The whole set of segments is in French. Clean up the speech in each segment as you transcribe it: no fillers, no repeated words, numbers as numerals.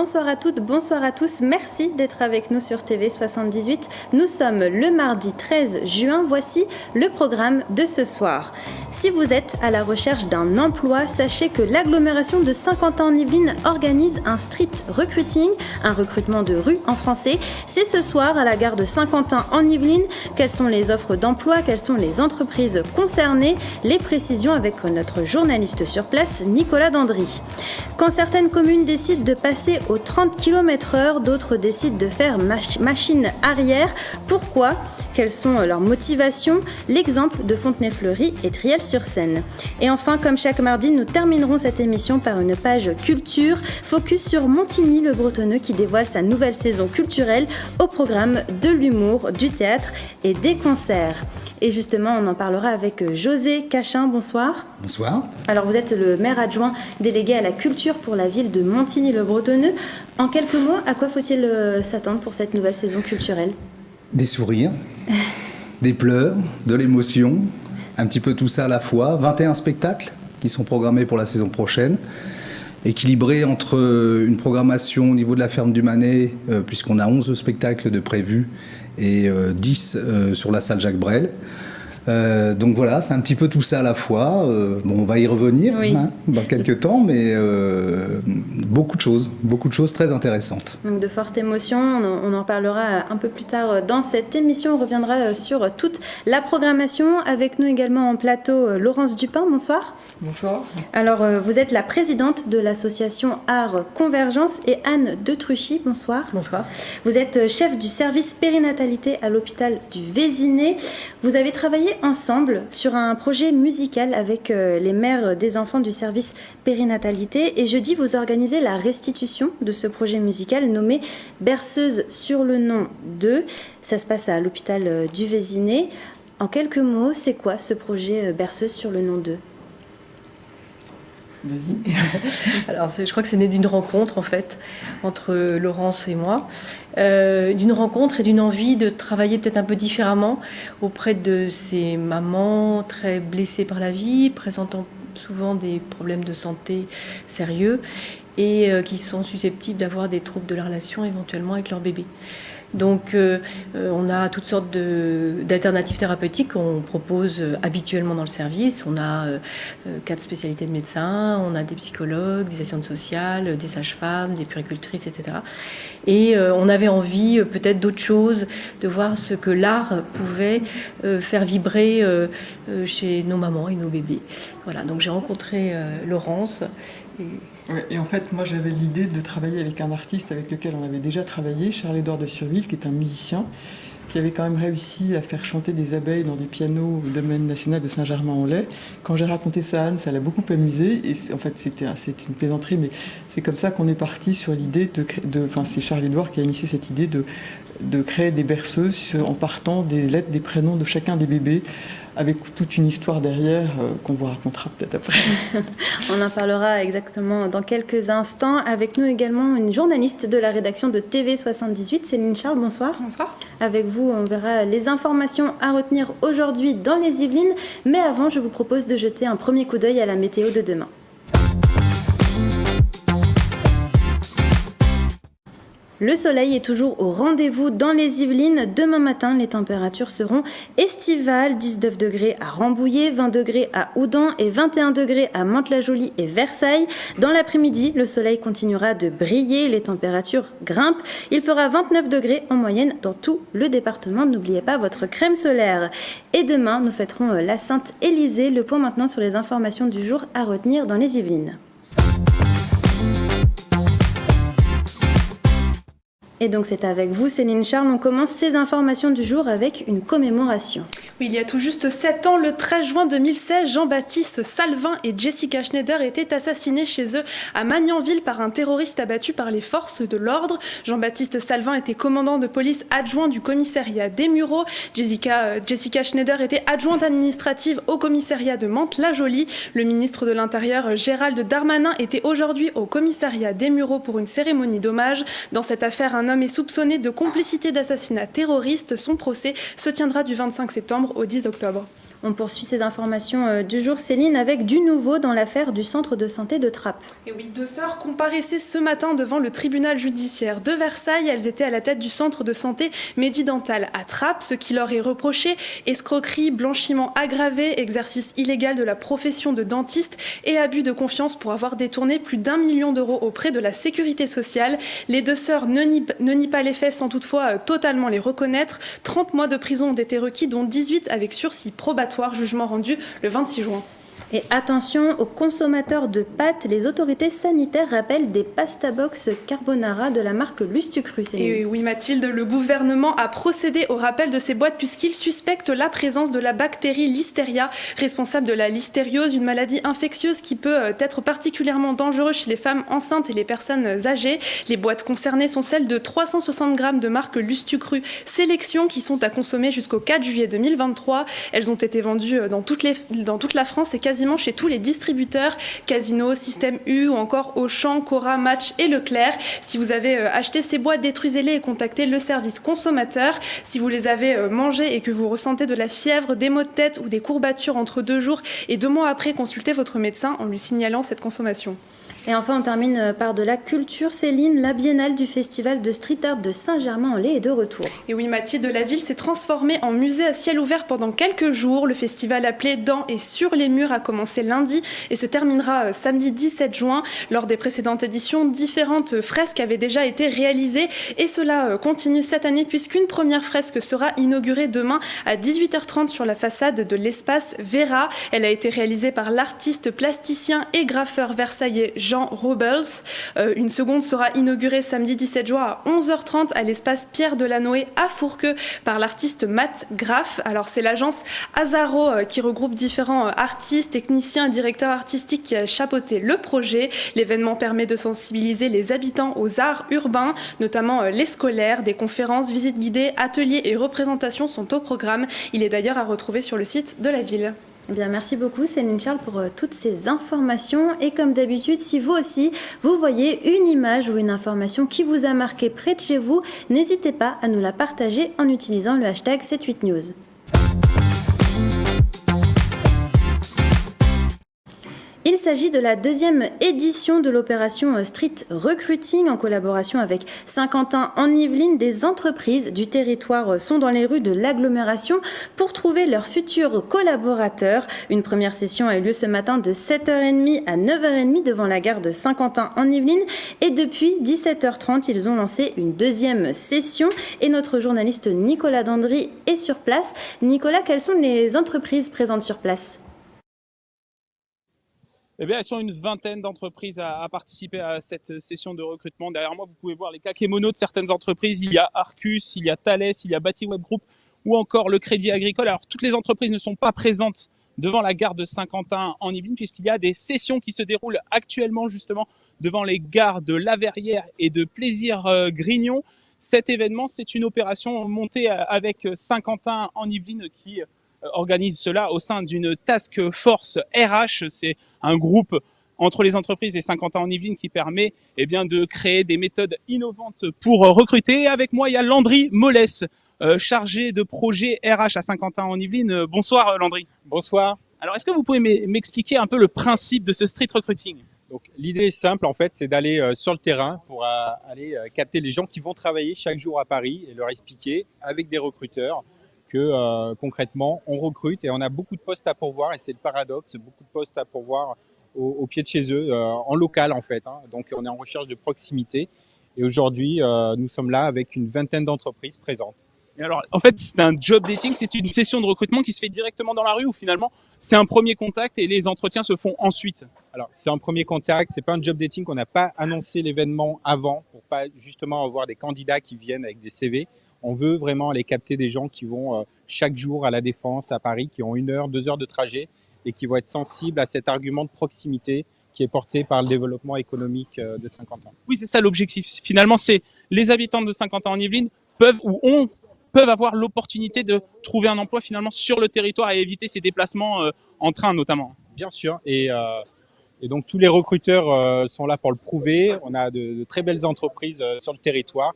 bonsoir à toutes, bonsoir à tous. Merci d'être avec nous sur TV78. Nous sommes le mardi 13 juin. Voici le programme de ce soir. Si vous êtes à la recherche d'un emploi, sachez que l'agglomération de Saint-Quentin-en-Yvelines organise un street recruiting, un recrutement de rue en français. C'est ce soir à la gare de Saint-Quentin-en-Yvelines. Quelles sont les offres d'emploi? Quelles sont les entreprises concernées? Les précisions avec notre journaliste sur place, Nicolas Dandry. Quand certaines communes décident de passer aux 30 km/h, d'autres décident de faire machine arrière. Pourquoi? Quelles sont leurs motivations? L'exemple de Fontenay-Fleury et Triel-sur-Seine. Et enfin, comme chaque mardi, nous terminerons cette émission par une page culture, focus sur Montigny-le-Bretonneux qui dévoile sa nouvelle saison culturelle au programme de l'humour, du théâtre et des concerts. Et justement, on en parlera avec José Cachin. Bonsoir. Bonsoir. Alors, vous êtes le maire adjoint délégué à la culture pour la ville de Montigny-le-Bretonneux. En quelques mots, à quoi faut-il s'attendre pour cette nouvelle saison culturelle? Des sourires, des pleurs, de l'émotion, un petit peu tout ça à la fois. 21 spectacles qui sont programmés pour la saison prochaine, équilibrés entre une programmation au niveau de la ferme du Manet, puisqu'on a 11 spectacles de prévus, et 10 sur la salle Jacques Brel. Donc voilà, c'est un petit peu tout ça à la fois. Bon, on va y revenir dans quelques temps, mais beaucoup de choses très intéressantes. Donc de fortes émotions, on en parlera un peu plus tard dans cette émission. On reviendra sur toute la programmation. Avec nous également en plateau, Laurence Dupin, bonsoir. Bonsoir. Alors, vous êtes la présidente de l'association Art Convergence et Anne de Truchy, bonsoir. Bonsoir. Vous êtes chef du service périnatalité à l'hôpital du Vésinet. Vous avez travaillé ensemble sur un projet musical avec les mères des enfants du service périnatalité et jeudi vous organisez la restitution de ce projet musical nommé Berceuse sur le nom de. Ça se passe à l'hôpital du Vésinet. En quelques mots, c'est quoi ce projet Berceuse sur le nom de? Vas-y. Alors, je crois que c'est né d'une rencontre, en fait, entre Laurence et moi. D'une rencontre et d'une envie de travailler peut-être un peu différemment auprès de ces mamans très blessées par la vie, présentant souvent des problèmes de santé sérieux et qui sont susceptibles d'avoir des troubles de la relation éventuellement avec leur bébé. Donc, on a toutes sortes d'alternatives thérapeutiques qu'on propose habituellement dans le service. On a 4 spécialités de médecins, on a des psychologues, des assistantes sociales, des sages-femmes, des puéricultrices, etc. Et on avait envie peut-être d'autre chose, de voir ce que l'art pouvait faire vibrer chez nos mamans et nos bébés. Voilà, donc j'ai rencontré Laurence. Et en fait, moi j'avais l'idée de travailler avec un artiste avec lequel on avait déjà travaillé, Charles-Édouard de Surville, qui est un musicien, qui avait quand même réussi à faire chanter des abeilles dans des pianos au domaine national de Saint-Germain-en-Laye. Quand j'ai raconté ça à Anne, ça l'a beaucoup amusé. Et en fait, c'était une plaisanterie, mais c'est comme ça qu'on est parti sur l'idée c'est Charles-Édouard qui a initié cette idée de créer des berceuses en partant des lettres, des prénoms de chacun des bébés, avec toute une histoire derrière qu'on vous racontera peut-être après. On en parlera exactement dans quelques instants. Avec nous également une journaliste de la rédaction de TV78, Céline Charles, bonsoir. Bonsoir. Avec vous, on verra les informations à retenir aujourd'hui dans les Yvelines. Mais avant, je vous propose de jeter un premier coup d'œil à la météo de demain. Le soleil est toujours au rendez-vous dans les Yvelines. Demain matin, les températures seront estivales. 19 degrés à Rambouillet, 20 degrés à Houdan et 21 degrés à Mantes-la-Jolie et Versailles. Dans l'après-midi, le soleil continuera de briller. Les températures grimpent. Il fera 29 degrés en moyenne dans tout le département. N'oubliez pas votre crème solaire. Et demain, nous fêterons la Sainte-Élysée. Le point maintenant sur les informations du jour à retenir dans les Yvelines. Et donc c'est avec vous, Céline Charles. On commence ces informations du jour avec une commémoration. Oui, il y a tout juste 7 ans, le 13 juin 2016, Jean-Baptiste Salvin et Jessica Schneider étaient assassinés chez eux à Magnanville par un terroriste abattu par les forces de l'ordre. Jean-Baptiste Salvin était commandant de police adjoint du commissariat des Mureaux. Jessica Schneider était adjointe administrative au commissariat de Mantes-la-Jolie. Le ministre de l'Intérieur, Gérald Darmanin, était aujourd'hui au commissariat des Mureaux pour une cérémonie d'hommage. Dans cette affaire, un homme est soupçonné de complicité d'assassinat terroriste. Son procès se tiendra du 25 septembre au 10 octobre. On poursuit ces informations du jour, Céline, avec du nouveau dans l'affaire du centre de santé de Trappes. Et oui, 2 sœurs comparaissaient ce matin devant le tribunal judiciaire de Versailles. Elles étaient à la tête du centre de santé Medidental à Trappes. Ce qui leur est reproché: escroquerie, blanchiment aggravé, exercice illégal de la profession de dentiste et abus de confiance pour avoir détourné plus d'1 million d'euros auprès de la sécurité sociale. Les 2 sœurs ne nient pas les faits sans toutefois totalement les reconnaître. 30 mois de prison ont été requis, dont 18 avec sursis probatoire, jugement rendu le 26 juin. Et attention aux consommateurs de pâtes, les autorités sanitaires rappellent des pasta box carbonara de la marque Lustucru. Et oui Mathilde, le gouvernement a procédé au rappel de ces boîtes puisqu'il suspecte la présence de la bactérie Listeria, responsable de la listériose, une maladie infectieuse qui peut être particulièrement dangereuse chez les femmes enceintes et les personnes âgées. Les boîtes concernées sont celles de 360 grammes de marque Lustucru Sélection qui sont à consommer jusqu'au 4 juillet 2023. Elles ont été vendues dans toute la France et quasiment chez tous les distributeurs, Casino, Système U ou encore Auchan, Cora, Match et Leclerc. Si vous avez acheté ces boîtes, détruisez-les et contactez le service consommateur. Si vous les avez mangées et que vous ressentez de la fièvre, des maux de tête ou des courbatures entre 2 jours et 2 mois après, consultez votre médecin en lui signalant cette consommation. Et enfin, on termine par de la culture. Céline, la biennale du festival de street art de Saint-Germain-en-Laye est de retour. Et oui, Mathilde, la ville s'est transformée en musée à ciel ouvert pendant quelques jours. Le festival appelé Dans et sur les murs a commencé lundi et se terminera samedi 17 juin. Lors des précédentes éditions, différentes fresques avaient déjà été réalisées et cela continue cette année puisqu'une première fresque sera inaugurée demain à 18h30 sur la façade de l'espace Vera. Elle a été réalisée par l'artiste plasticien et graffeur versaillais Jean Robles. Une seconde sera inaugurée samedi 17 juin à 11h30 à l'espace Pierre Delanoë à Fourqueux par l'artiste Matt Graff. Alors c'est l'agence Azaro qui regroupe différents artistes, techniciens et directeurs artistiques qui a chapeauté le projet. L'événement permet de sensibiliser les habitants aux arts urbains, notamment les scolaires. Des conférences, visites guidées, ateliers et représentations sont au programme. Il est d'ailleurs à retrouver sur le site de la ville. Eh bien, merci beaucoup Céline Charles pour toutes ces informations. Et comme d'habitude, si vous aussi, vous voyez une image ou une information qui vous a marqué près de chez vous, n'hésitez pas à nous la partager en utilisant le hashtag 78news. Il s'agit de la 2e édition de l'opération Street Recruiting en collaboration avec Saint-Quentin en Yvelines. Des entreprises du territoire sont dans les rues de l'agglomération pour trouver leurs futurs collaborateurs. Une première session a eu lieu ce matin de 7h30 à 9h30 devant la gare de Saint-Quentin en Yvelines. Et depuis 17h30, ils ont lancé une 2e session. Et notre journaliste Nicolas Dandry est sur place. Nicolas, quelles sont les entreprises présentes sur place ? Eh bien, elles sont une vingtaine d'entreprises à participer à cette session de recrutement. Derrière moi, vous pouvez voir les kakémonos de certaines entreprises. Il y a Arcus, il y a Thales, il y a Batiweb Group ou encore le Crédit Agricole. Alors, toutes les entreprises ne sont pas présentes devant la gare de Saint-Quentin en Yvelines puisqu'il y a des sessions qui se déroulent actuellement justement devant les gares de La Verrière et de Plaisir-Grignon. Cet événement, c'est une opération montée avec Saint-Quentin en Yvelines qui organise cela au sein d'une task force RH. C'est un groupe entre les entreprises et Saint-Quentin en Yvelines qui permet de créer des méthodes innovantes pour recruter. Avec moi, il y a Landry Mollès, chargé de projet RH à Saint-Quentin en Yvelines. Bonsoir Landry. Bonsoir. Alors, est-ce que vous pouvez m'expliquer un peu le principe de ce street recruiting ? Donc, l'idée est simple, en fait, c'est d'aller sur le terrain pour aller capter les gens qui vont travailler chaque jour à Paris et leur expliquer avec des recruteurs que concrètement, on recrute et on a beaucoup de postes à pourvoir et c'est le paradoxe, beaucoup de postes à pourvoir au pied de chez eux, en local en fait. Donc, on est en recherche de proximité et aujourd'hui, nous sommes là avec une vingtaine d'entreprises présentes. Et alors, en fait, c'est un job dating, c'est une session de recrutement qui se fait directement dans la rue ou finalement, c'est un premier contact et les entretiens se font ensuite ? Alors, c'est un premier contact, c'est pas un job dating, on n'a pas annoncé l'événement avant pour pas justement avoir des candidats qui viennent avec des CV. On veut vraiment aller capter des gens qui vont chaque jour à La Défense, à Paris, qui ont 1 heure, 2 heures de trajet et qui vont être sensibles à cet argument de proximité qui est porté par le développement économique de Saint-Quentin. Oui, c'est ça l'objectif. Finalement, c'est les habitants de Saint-Quentin en Yvelines peuvent avoir l'opportunité de trouver un emploi finalement sur le territoire et éviter ces déplacements en train notamment. Bien sûr. Et donc tous les recruteurs sont là pour le prouver. On a de très belles entreprises sur le territoire.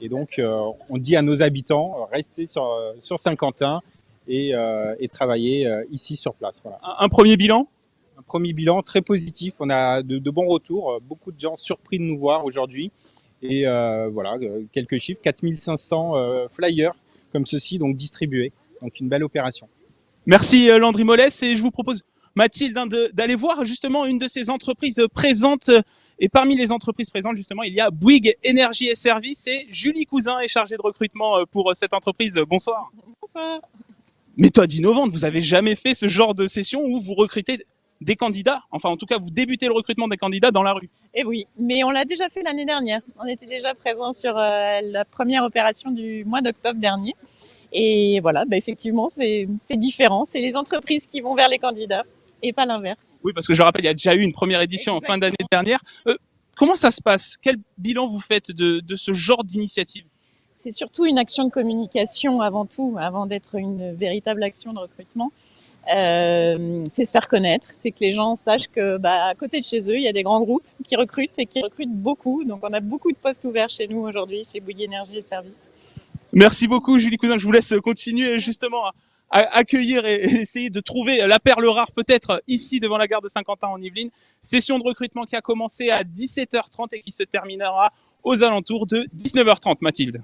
Et donc, on dit à nos habitants, restez sur Saint-Quentin et travailler ici sur place. Voilà. Un premier bilan ? Un premier bilan très positif. On a de bons retours. Beaucoup de gens surpris de nous voir aujourd'hui. Et voilà, quelques chiffres, 4500 flyers comme ceci, donc distribués. Donc une belle opération. Merci Landry Mollès, et je vous propose, Mathilde, d'aller voir justement une de ces entreprises présentes. Et parmi les entreprises présentes, justement, il y a Bouygues Énergie et Services, et Julie Cousin est chargée de recrutement pour cette entreprise. Bonsoir. Bonsoir. Méthode innovante, vous avez jamais fait ce genre de session où vous recrutez des candidats, enfin en tout cas vous débutez le recrutement des candidats dans la rue. Eh oui, mais on l'a déjà fait l'année dernière. On était déjà présents sur la première opération du mois d'octobre dernier. Et voilà, effectivement, c'est différent. C'est les entreprises qui vont vers les candidats et pas l'inverse. Oui, parce que je rappelle, il y a déjà eu une première édition en fin d'année dernière. Comment ça se passe ? Quel bilan vous faites de ce genre d'initiative ? C'est surtout une action de communication avant tout, avant d'être une véritable action de recrutement. C'est se faire connaître, c'est que les gens sachent que à côté de chez eux, il y a des grands groupes qui recrutent et qui recrutent beaucoup. Donc on a beaucoup de postes ouverts chez nous aujourd'hui, chez Bouygues Énergie et Services. Merci beaucoup Julie Cousin, je vous laisse continuer justement à accueillir et essayer de trouver la perle rare peut-être ici devant la gare de Saint-Quentin en Yvelines. Session de recrutement qui a commencé à 17h30 et qui se terminera aux alentours de 19h30, Mathilde.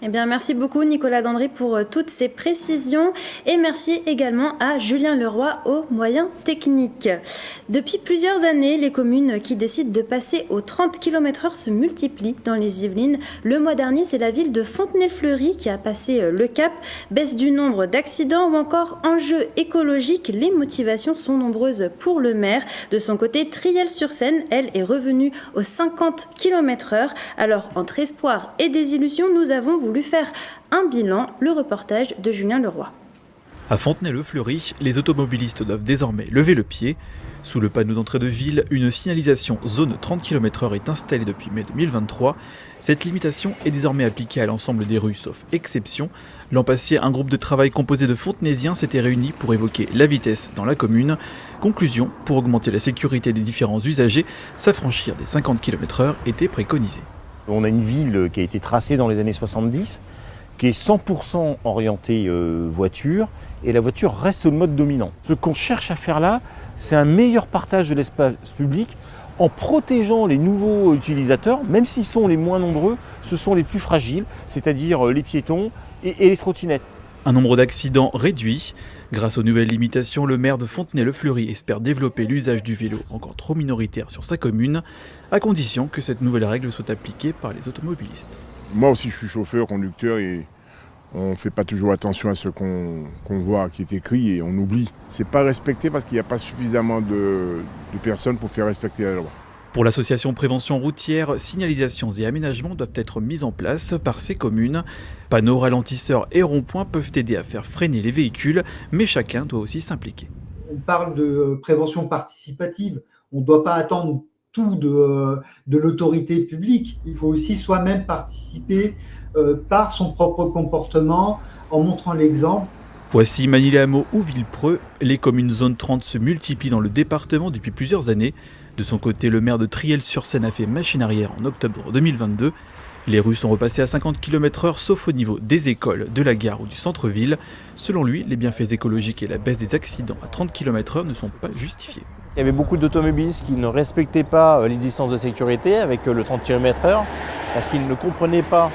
Eh bien, merci beaucoup Nicolas Dandry pour toutes ces précisions, et merci également à Julien Leroy aux moyens techniques. Depuis plusieurs années, les communes qui décident de passer aux 30 km/h se multiplient dans les Yvelines. Le mois dernier, c'est la ville de Fontenay-le-Fleury qui a passé le cap. Baisse du nombre d'accidents ou encore enjeux écologiques, les motivations sont nombreuses pour le maire. De son côté, Triel-sur-Seine, elle, est revenue aux 50 km/h. Alors, entre espoir et désillusion, nous avons voulu faire un bilan, le reportage de Julien Leroy. À Fontenay-le-Fleury, les automobilistes doivent désormais lever le pied. Sous le panneau d'entrée de ville, une signalisation zone 30 km/h est installée depuis mai 2023. Cette limitation est désormais appliquée à l'ensemble des rues, sauf exception. L'an passé, un groupe de travail composé de Fontenaisiens s'était réuni pour évoquer la vitesse dans la commune. Conclusion, pour augmenter la sécurité des différents usagers, s'affranchir des 50 km/h était préconisé. On a une ville qui a été tracée dans les années 70, qui est 100% orientée voiture, et la voiture reste le mode dominant. Ce qu'on cherche à faire là, c'est un meilleur partage de l'espace public en protégeant les nouveaux utilisateurs, même s'ils sont les moins nombreux, ce sont les plus fragiles, c'est-à-dire les piétons et les trottinettes. Un nombre d'accidents réduit. Grâce aux nouvelles limitations, le maire de Fontenay-le-Fleury espère développer l'usage du vélo encore trop minoritaire sur sa commune, à condition que cette nouvelle règle soit appliquée par les automobilistes. Moi aussi je suis chauffeur, conducteur, et on ne fait pas toujours attention à ce qu'on voit qui est écrit et on oublie. C'est pas respecté parce qu'il n'y a pas suffisamment de personnes pour faire respecter la loi. Pour l'association Prévention routière, signalisations et aménagements doivent être mis en place par ces communes. Panneaux, ralentisseurs et ronds-points peuvent aider à faire freiner les véhicules, mais chacun doit aussi s'impliquer. On parle de prévention participative. On ne doit pas attendre tout de l'autorité publique. Il faut aussi soi-même participer par son propre comportement, en montrant l'exemple. Voici Manille-les-Hameaux ou Villepreux. Les communes zone 30 se multiplient dans le département depuis plusieurs années. De son côté, le maire de Triel-sur-Seine a fait machine arrière en octobre 2022. Les rues sont repassées à 50 km/h sauf au niveau des écoles, de la gare ou du centre-ville. Selon lui, les bienfaits écologiques et la baisse des accidents à 30 km/h ne sont pas justifiés. Il y avait beaucoup d'automobilistes qui ne respectaient pas les distances de sécurité avec le 30 km/h parce qu'ils ne comprenaient pas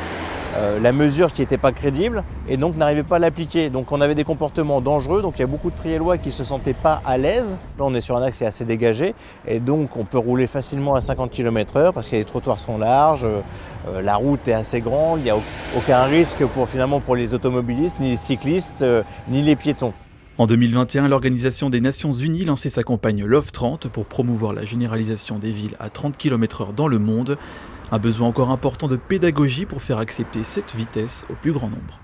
la mesure qui n'était pas crédible et donc n'arrivaient pas à l'appliquer. Donc on avait des comportements dangereux, donc il y a beaucoup de Triellois qui ne se sentaient pas à l'aise. Là on est sur un axe qui est assez dégagé et donc on peut rouler facilement à 50 km/h parce que les trottoirs sont larges, la route est assez grande, il n'y a aucun risque pour les automobilistes, ni les cyclistes, ni les piétons. En 2021, l'Organisation des Nations Unies lançait sa campagne Love 30 pour promouvoir la généralisation des villes à 30 km/h dans le monde. Un besoin encore important de pédagogie pour faire accepter cette vitesse au plus grand nombre.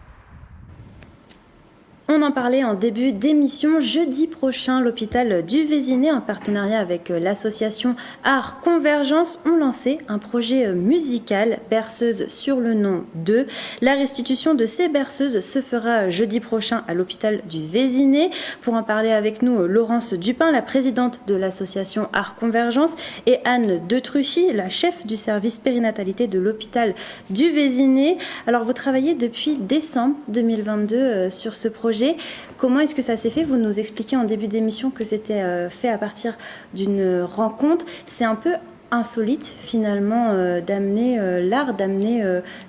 On en parlait en début d'émission. Jeudi prochain, l'hôpital du Vésinet, en partenariat avec l'association Art Convergence, ont lancé un projet musical, berceuse sur le nom d'eux. La restitution de ces berceuses se fera jeudi prochain à l'hôpital du Vésinet. Pour en parler avec nous, Laurence Dupin, la présidente de l'association Art Convergence, et Anne Detruchy, la chef du service périnatalité de l'hôpital du Vésinet. Alors, vous travaillez depuis décembre 2022 sur ce projet projet. Comment est-ce que ça s'est fait? Vous nous expliquez en début d'émission que c'était fait à partir d'une rencontre. C'est un peu insolite finalement d'amener l'art, d'amener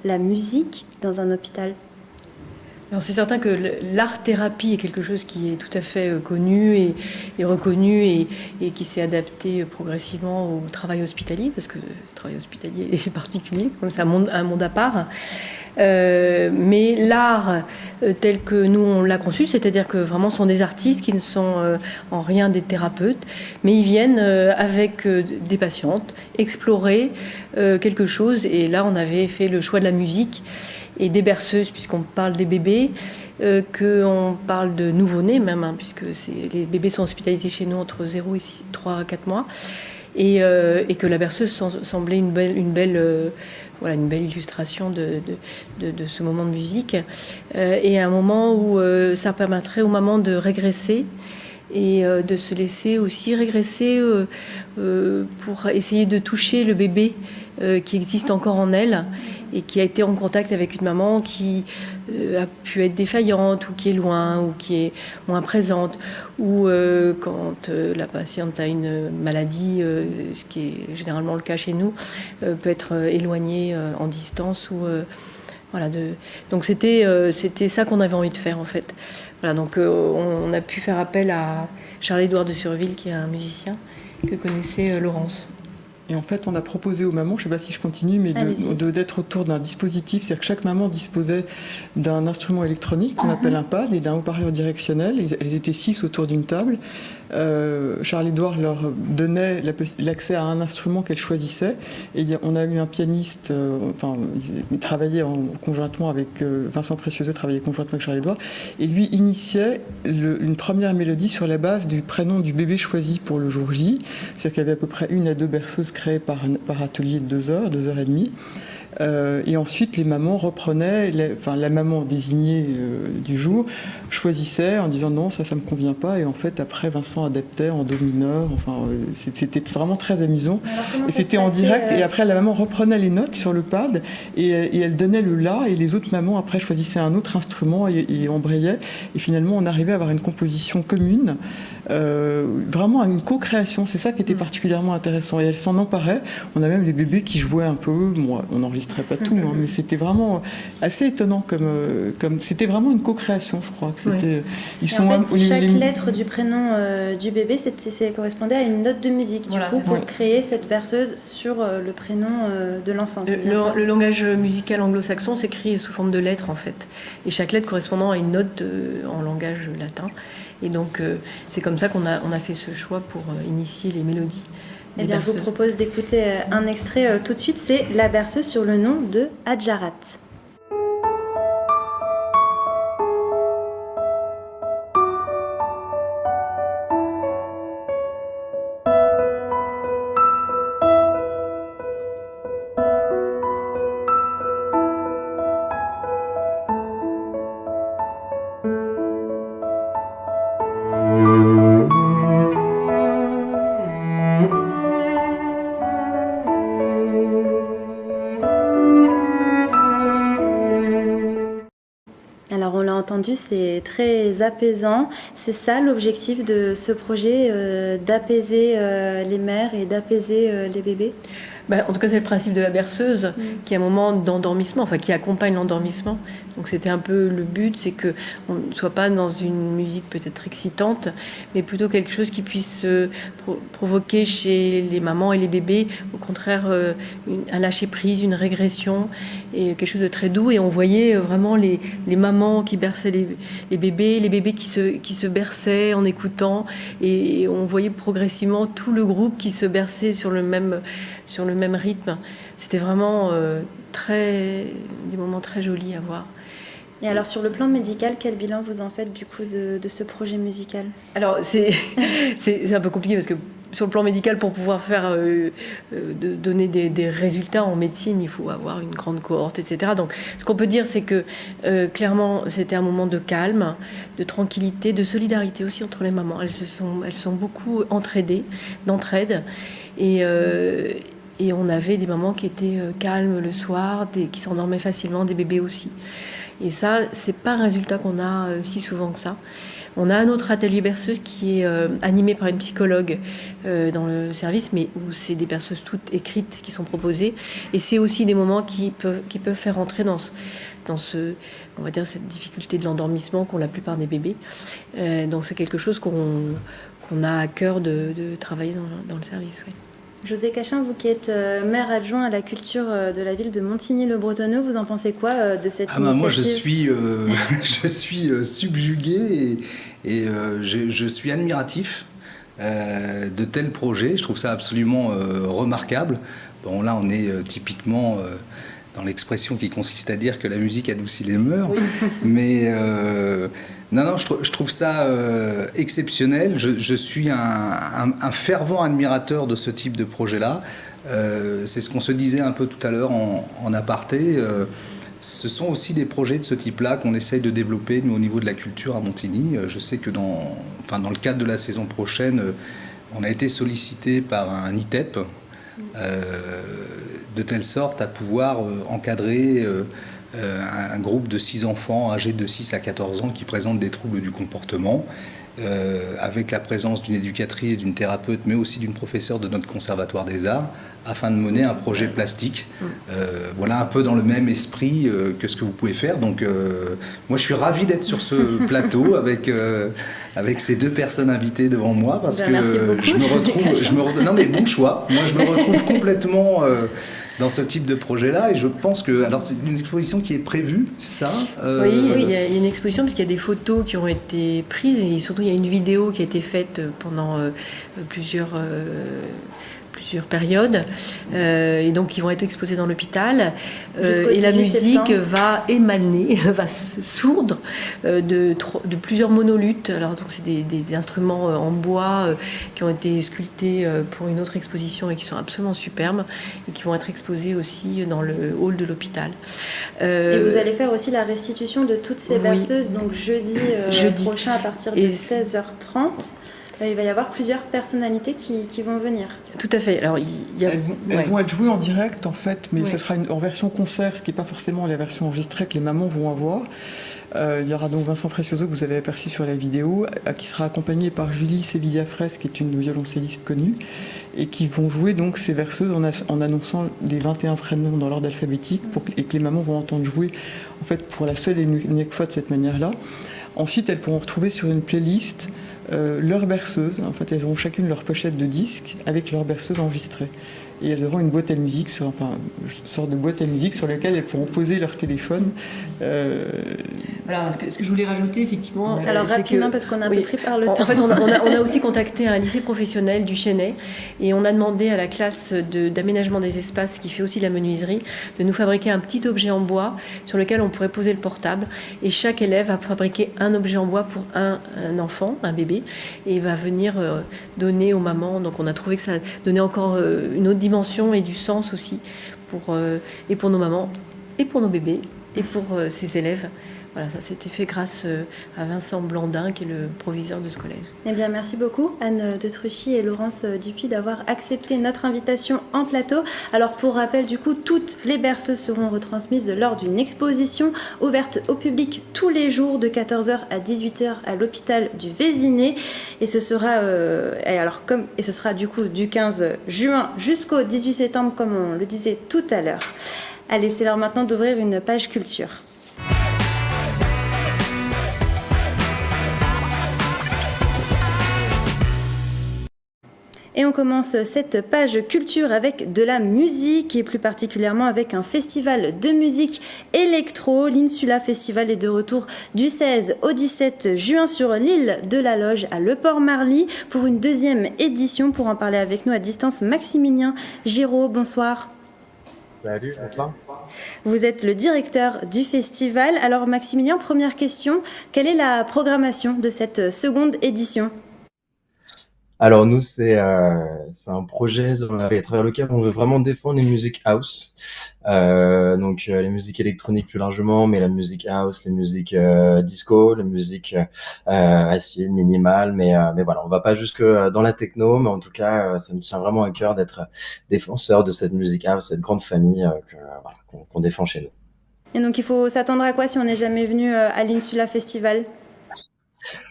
la musique dans un hôpital. Alors c'est certain que l'art-thérapie est quelque chose qui est tout à fait connu et reconnu et qui s'est adapté progressivement au travail hospitalier, parce que le travail hospitalier est particulier, c'est un monde à part. Mais l'art tel que nous on l'a conçu, c'est-à-dire que vraiment ce sont des artistes qui ne sont en rien des thérapeutes, mais ils viennent avec des patientes explorer quelque chose. Et là on avait fait le choix de la musique et des berceuses, puisqu'on parle des bébés, qu'on parle de nouveau-nés même, hein, puisque les bébés sont hospitalisés chez nous entre 0 et 3 à 4 mois, et que la berceuse semblait une belle illustration de ce moment de musique, et un moment où ça permettrait aux mamans de régresser et de se laisser aussi régresser pour essayer de toucher le bébé qui existe encore en elle et qui a été en contact avec une maman qui a pu être défaillante ou qui est loin ou qui est moins présente, ou quand la patiente a une maladie, ce qui est généralement le cas chez nous, peut être éloignée en distance. Donc c'était ça qu'on avait envie de faire en fait. Voilà, donc on a pu faire appel à Charles-Édouard de Surville, qui est un musicien que connaissait Laurence. Et en fait, on a proposé aux mamans, je ne sais pas si je continue, mais d'être autour d'un dispositif. C'est-à-dire que chaque maman disposait d'un instrument électronique qu'on appelle un pad et d'un haut-parleur directionnel. Elles étaient 6 autour d'une table. Charles-Édouard leur donnait l'accès à un instrument qu'elles choisissaient. Et on a eu un pianiste, il travaillait conjointement avec Vincent Précieuseau, travaillait conjointement avec Charles-Édouard, et lui initiait une première mélodie sur la base du prénom du bébé choisi pour le jour J. C'est-à-dire qu'il y avait à peu près 1 à 2 berceuses créées par atelier de 2 heures, 2 heures et demie. Et ensuite, les mamans reprenaient, la maman désignée du jour choisissait en disant non, ça me convient pas. Et en fait, après, Vincent adaptait en do mineur. C'était vraiment très amusant. Et c'était en direct. Et après, la maman reprenait les notes sur le pad et elle donnait le la. Et les autres mamans, après, choisissaient un autre instrument et embrayaient. Et finalement, on arrivait à avoir une composition commune, vraiment une co-création. C'est ça qui était particulièrement intéressant. Et elle s'en emparait. On a même les bébés qui jouaient un peu. Bon, on n'enregistrait pas tout, hein, mais c'était vraiment assez étonnant comme c'était vraiment une co-création, je crois. C'était, chaque lettre du prénom du bébé, ça correspondait à une note de musique, pour créer cette berceuse sur le prénom de l'enfant. Le langage musical anglo-saxon s'écrit sous forme de lettres, en fait, et chaque lettre correspondant à une note en langage latin. Et donc, c'est comme ça qu'on a fait ce choix pour initier les mélodies. Eh bien, je vous propose d'écouter un extrait tout de suite. C'est La berceuse sur le nom de Hadjarat. Alors on l'a entendu, c'est très apaisant. C'est ça l'objectif de ce projet, d'apaiser les mères et d'apaiser les bébés? En tout cas, c'est le principe de la berceuse, qui est un moment d'endormissement, qui accompagne l'endormissement. Donc c'était un peu le but, c'est qu'on ne soit pas dans une musique peut-être excitante, mais plutôt quelque chose qui puisse provoquer chez les mamans et les bébés, au contraire, un lâcher-prise, une régression, et quelque chose de très doux. Et on voyait vraiment les mamans qui berçaient les bébés qui se berçaient en écoutant, et on voyait progressivement tout le groupe qui se berçait sur le même rythme. C'était vraiment des moments très jolis à voir. Et alors sur le plan médical, quel bilan vous en faites du coup de ce projet musical? Alors c'est un peu compliqué parce que sur le plan médical, pour pouvoir donner des résultats en médecine, il faut avoir une grande cohorte, etc. Donc ce qu'on peut dire, c'est que clairement c'était un moment de calme, de tranquillité, de solidarité aussi entre les mamans. Elles sont beaucoup entraidées, d'entraide. Et on avait des mamans qui étaient calmes le soir, qui s'endormaient facilement, des bébés aussi. Et ça, c'est pas un résultat qu'on a si souvent que ça. On a un autre atelier berceuse qui est animé par une psychologue dans le service, mais où c'est des berceuses toutes écrites qui sont proposées. Et c'est aussi des moments qui peuvent faire entrer dans on va dire, cette difficulté de l'endormissement qu'ont la plupart des bébés. Donc c'est quelque chose qu'on a à cœur de travailler dans le service. Oui. José Cachin, vous qui êtes maire adjoint à la culture de la ville de Montigny-le-Bretonneux, vous en pensez quoi de cette initiative ? Moi, je suis subjugué et je suis admiratif de tels projets. Je trouve ça absolument remarquable. Bon, là, on est typiquement dans l'expression qui consiste à dire que la musique adoucit les mœurs. Oui. Mais non, je trouve ça exceptionnel. Je suis un fervent admirateur de ce type de projet-là. C'est ce qu'on se disait un peu tout à l'heure en aparté. Ce sont aussi des projets de ce type-là qu'on essaye de développer, nous, au niveau de la culture à Montigny. Je sais que dans le cadre de la saison prochaine, on a été sollicité par un ITEP, de telle sorte à pouvoir encadrer un groupe de 6 enfants âgés de 6 à 14 ans qui présentent des troubles du comportement, avec la présence d'une éducatrice, d'une thérapeute, mais aussi d'une professeure de notre conservatoire des arts, afin de mener un projet plastique. Voilà, un peu dans le même esprit que ce que vous pouvez faire. Donc moi, je suis ravi d'être sur ce plateau avec ces 2 personnes invitées devant moi, parce que non mais bon choix. Moi, je me retrouve complètement dans ce type de projet-là, et je pense que... Alors, c'est une exposition qui est prévue, c'est ça ? Oui, il y a une exposition, parce qu'il y a des photos qui ont été prises, et surtout, il y a une vidéo qui a été faite pendant plusieurs périodes, et donc qui vont être exposées dans l'hôpital. Et la musique va émaner, va sourdre de plusieurs monolithes. Alors, donc, c'est des instruments en bois qui ont été sculptés pour une autre exposition et qui sont absolument superbes et qui vont être exposés aussi dans le hall de l'hôpital. Et vous allez faire aussi la restitution de toutes ces berceuses, donc jeudi prochain à partir de 16h30. Il va y avoir plusieurs personnalités qui vont venir. Tout à fait. Alors, elles vont être jouées en direct, en fait, mais ce sera en version concert, ce qui n'est pas forcément la version enregistrée que les mamans vont avoir. Il y aura donc Vincent Precioso, que vous avez aperçu sur la vidéo, qui sera accompagné par Julie Sevilla-Fraisse, qui est une violoncelliste connue, et qui vont jouer donc ces berceuses en annonçant les 21 prénoms dans l'ordre alphabétique, et que les mamans vont entendre jouer, en fait, pour la seule et unique fois de cette manière-là. Ensuite, elles pourront retrouver sur une playlist leurs berceuses. En fait, elles auront chacune leur pochette de disques avec leurs berceuses enregistrées. Et elles auront une boîte à musique, une sorte de boîte à musique sur laquelle elles pourront poser leur téléphone. Alors, ce que je voulais rajouter, effectivement... Alors, rapidement, parce qu'on a un peu pris par le temps. En fait, on a aussi contacté un lycée professionnel du Chesnay, et on a demandé à la classe d'aménagement des espaces, qui fait aussi de la menuiserie, de nous fabriquer un petit objet en bois sur lequel on pourrait poser le portable. Et chaque élève va fabriquer un objet en bois pour un enfant, un bébé, et va venir donner aux mamans. Donc, on a trouvé que ça donnait encore une autre dimension et du sens aussi et pour nos mamans et pour nos bébés et pour ces élèves. Voilà, ça s'était fait grâce à Vincent Blandin, qui est le proviseur de ce collège. Eh bien, merci beaucoup Anne de Truchy et Laurence Dupuis d'avoir accepté notre invitation en plateau. Alors, pour rappel, du coup, toutes les berceuses seront retransmises lors d'une exposition ouverte au public tous les jours de 14h à 18h à l'hôpital du Vésinet. Et ce sera, du coup du 15 juin jusqu'au 18 septembre, comme on le disait tout à l'heure. Allez, c'est l'heure maintenant d'ouvrir une page culture. Et on commence cette page culture avec de la musique, et plus particulièrement avec un festival de musique électro. L'Insula Festival est de retour du 16 au 17 juin sur l'île de la Loge à Le Port-Marly pour une 2e édition. Pour en parler avec nous à distance, Maximilien Giraud, bonsoir. Salut, bonsoir. Vous êtes le directeur du festival. Alors Maximilien, première question, quelle est la programmation de cette 2e édition ? Alors nous, c'est un projet à travers lequel on veut vraiment défendre les musiques house, donc les musiques électroniques plus largement, mais la musique house, les musiques disco, les musiques acides, minimales, mais voilà, on va pas jusque dans la techno, mais en tout cas, ça me tient vraiment à cœur d'être défenseur de cette musique house, cette grande famille voilà, qu'on défend chez nous. Et donc il faut s'attendre à quoi si on n'est jamais venu à l'Insula Festival?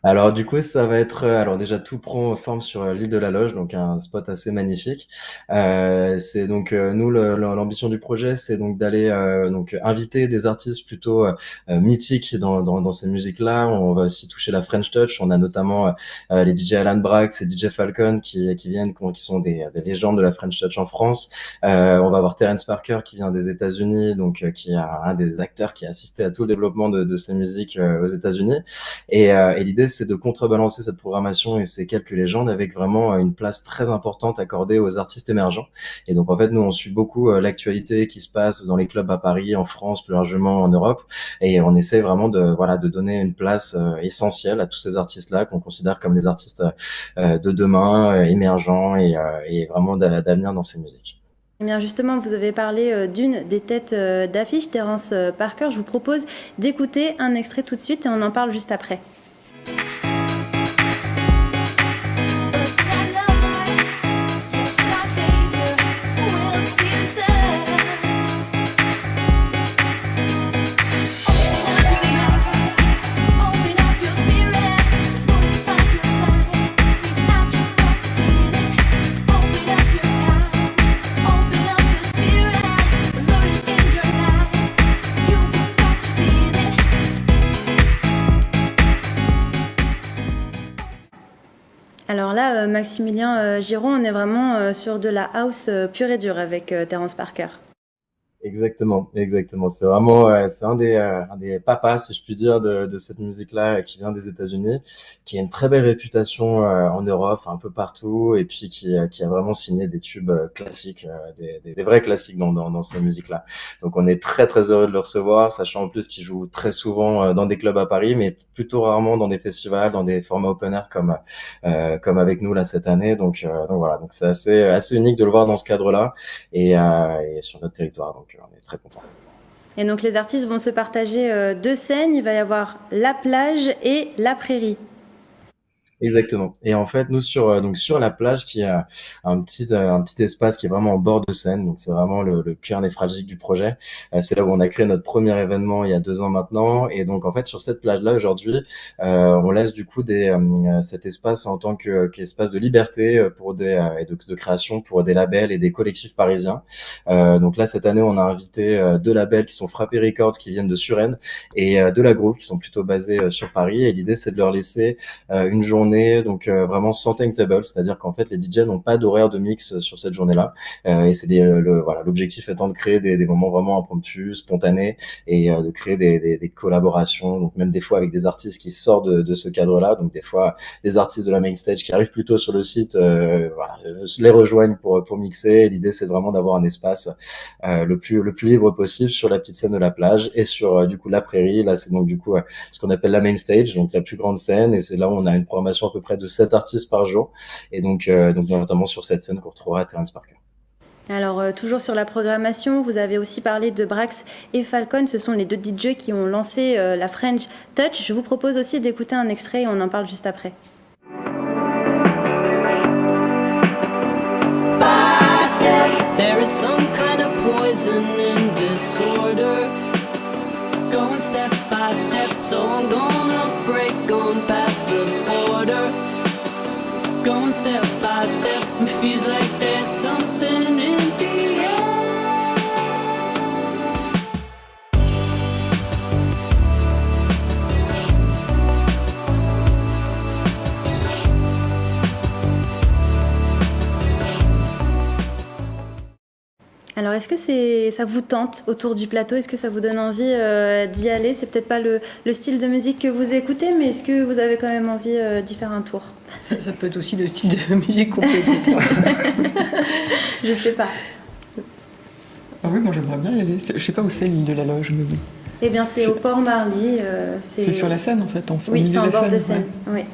Alors du coup, ça va être alors déjà tout prend forme sur l'île de la Loge, donc un spot assez magnifique. C'est donc nous l'ambition du projet, c'est donc d'aller donc inviter des artistes plutôt mythiques dans ces musiques-là. On va aussi toucher la French Touch. On a notamment les DJ Alan Brax et DJ Falcon qui viennent, qui sont des légendes de la French Touch en France. On va avoir Terence Parker qui vient des États-Unis, donc qui est un des acteurs qui a assisté à tout le développement de ces musiques aux États-Unis. Et l'idée, c'est de contrebalancer cette programmation et ces quelques légendes avec vraiment une place très importante accordée aux artistes émergents. Et donc, en fait, nous, on suit beaucoup l'actualité qui se passe dans les clubs à Paris, en France, plus largement en Europe. Et on essaie vraiment de donner une place essentielle à tous ces artistes-là qu'on considère comme les artistes de demain, émergents et vraiment d'avenir dans ces musiques. Eh bien justement, vous avez parlé d'une des têtes d'affiche, Terence Parker. Je vous propose d'écouter un extrait tout de suite et on en parle juste après. Alors là, Maximilien Giron, on est vraiment sur de la house pure et dure avec Terence Parker. Exactement. C'est vraiment, c'est un des papas, si je puis dire, de cette musique-là, qui vient des États-Unis, qui a une très belle réputation en Europe, un peu partout, et puis qui a vraiment signé des tubes classiques, des vrais classiques dans cette musique-là. Donc on est très très heureux de le recevoir, sachant en plus qu'il joue très souvent dans des clubs à Paris, mais plutôt rarement dans des festivals, dans des formats open air comme avec nous là cette année. Donc voilà, donc c'est assez unique de le voir dans ce cadre-là et sur notre territoire. Donc on est très contents. Et donc les artistes vont se partager deux scènes, il va y avoir la plage et la prairie. Exactement. Et en fait, nous sur la plage, qui a un petit espace qui est vraiment en bord de Seine, donc c'est vraiment le cœur névralgique du projet. C'est là où on a créé notre premier événement il y a 2 ans maintenant. Et donc en fait, sur cette plage-là aujourd'hui, on laisse du coup cet espace en tant qu'espace de liberté et de création pour des labels et des collectifs parisiens. Donc là, cette année, on a invité 2 labels qui sont Frappé Records, qui viennent de Suresnes, et de la Groove, qui sont plutôt basés sur Paris. Et l'idée, c'est de leur laisser une journée donc vraiment sans timetable, c'est-à-dire qu'en fait les DJ n'ont pas d'horaire de mix sur cette journée-là, et c'est voilà, l'objectif étant de créer des moments vraiment impromptus, spontanés, et de créer des collaborations, donc même des fois avec des artistes qui sortent de ce cadre-là, donc des fois des artistes de la main stage qui arrivent plutôt sur le site, voilà, les rejoignent pour mixer. L'idée, c'est vraiment d'avoir un espace le plus libre possible sur la petite scène de la plage et sur du coup la prairie. Là, c'est donc du coup ce qu'on appelle la main stage, donc la plus grande scène, et c'est là où on a une programmation à peu près de 7 artistes par jour, et donc notamment sur cette scène qu'on retrouvera à Terence Parker. Alors toujours sur la programmation, vous avez aussi parlé de Brax et Falcon, ce sont les 2 DJ qui ont lancé la French Touch. Je vous propose aussi d'écouter un extrait et on en parle juste après. By step, there is some kind of poison and disorder. Going step by step, so I'm gonna break on past the border. Going step by step, it feels like there's something in the air. Alors, est-ce que ça vous tente autour du plateau? Est-ce que ça vous donne envie d'y aller? C'est peut-être pas le style de musique que vous écoutez, mais est-ce que vous avez quand même envie d'y faire un tour? Ça peut être aussi le style de musique qu'on peut écouter. Je sais pas. Ah oui, moi j'aimerais bien y aller. Je sais pas où c'est l'île de la Loge, mais oui. Eh bien, c'est au Port Marly. C'est sur la Seine en fait, oui, c'est en bord de Seine. Ouais.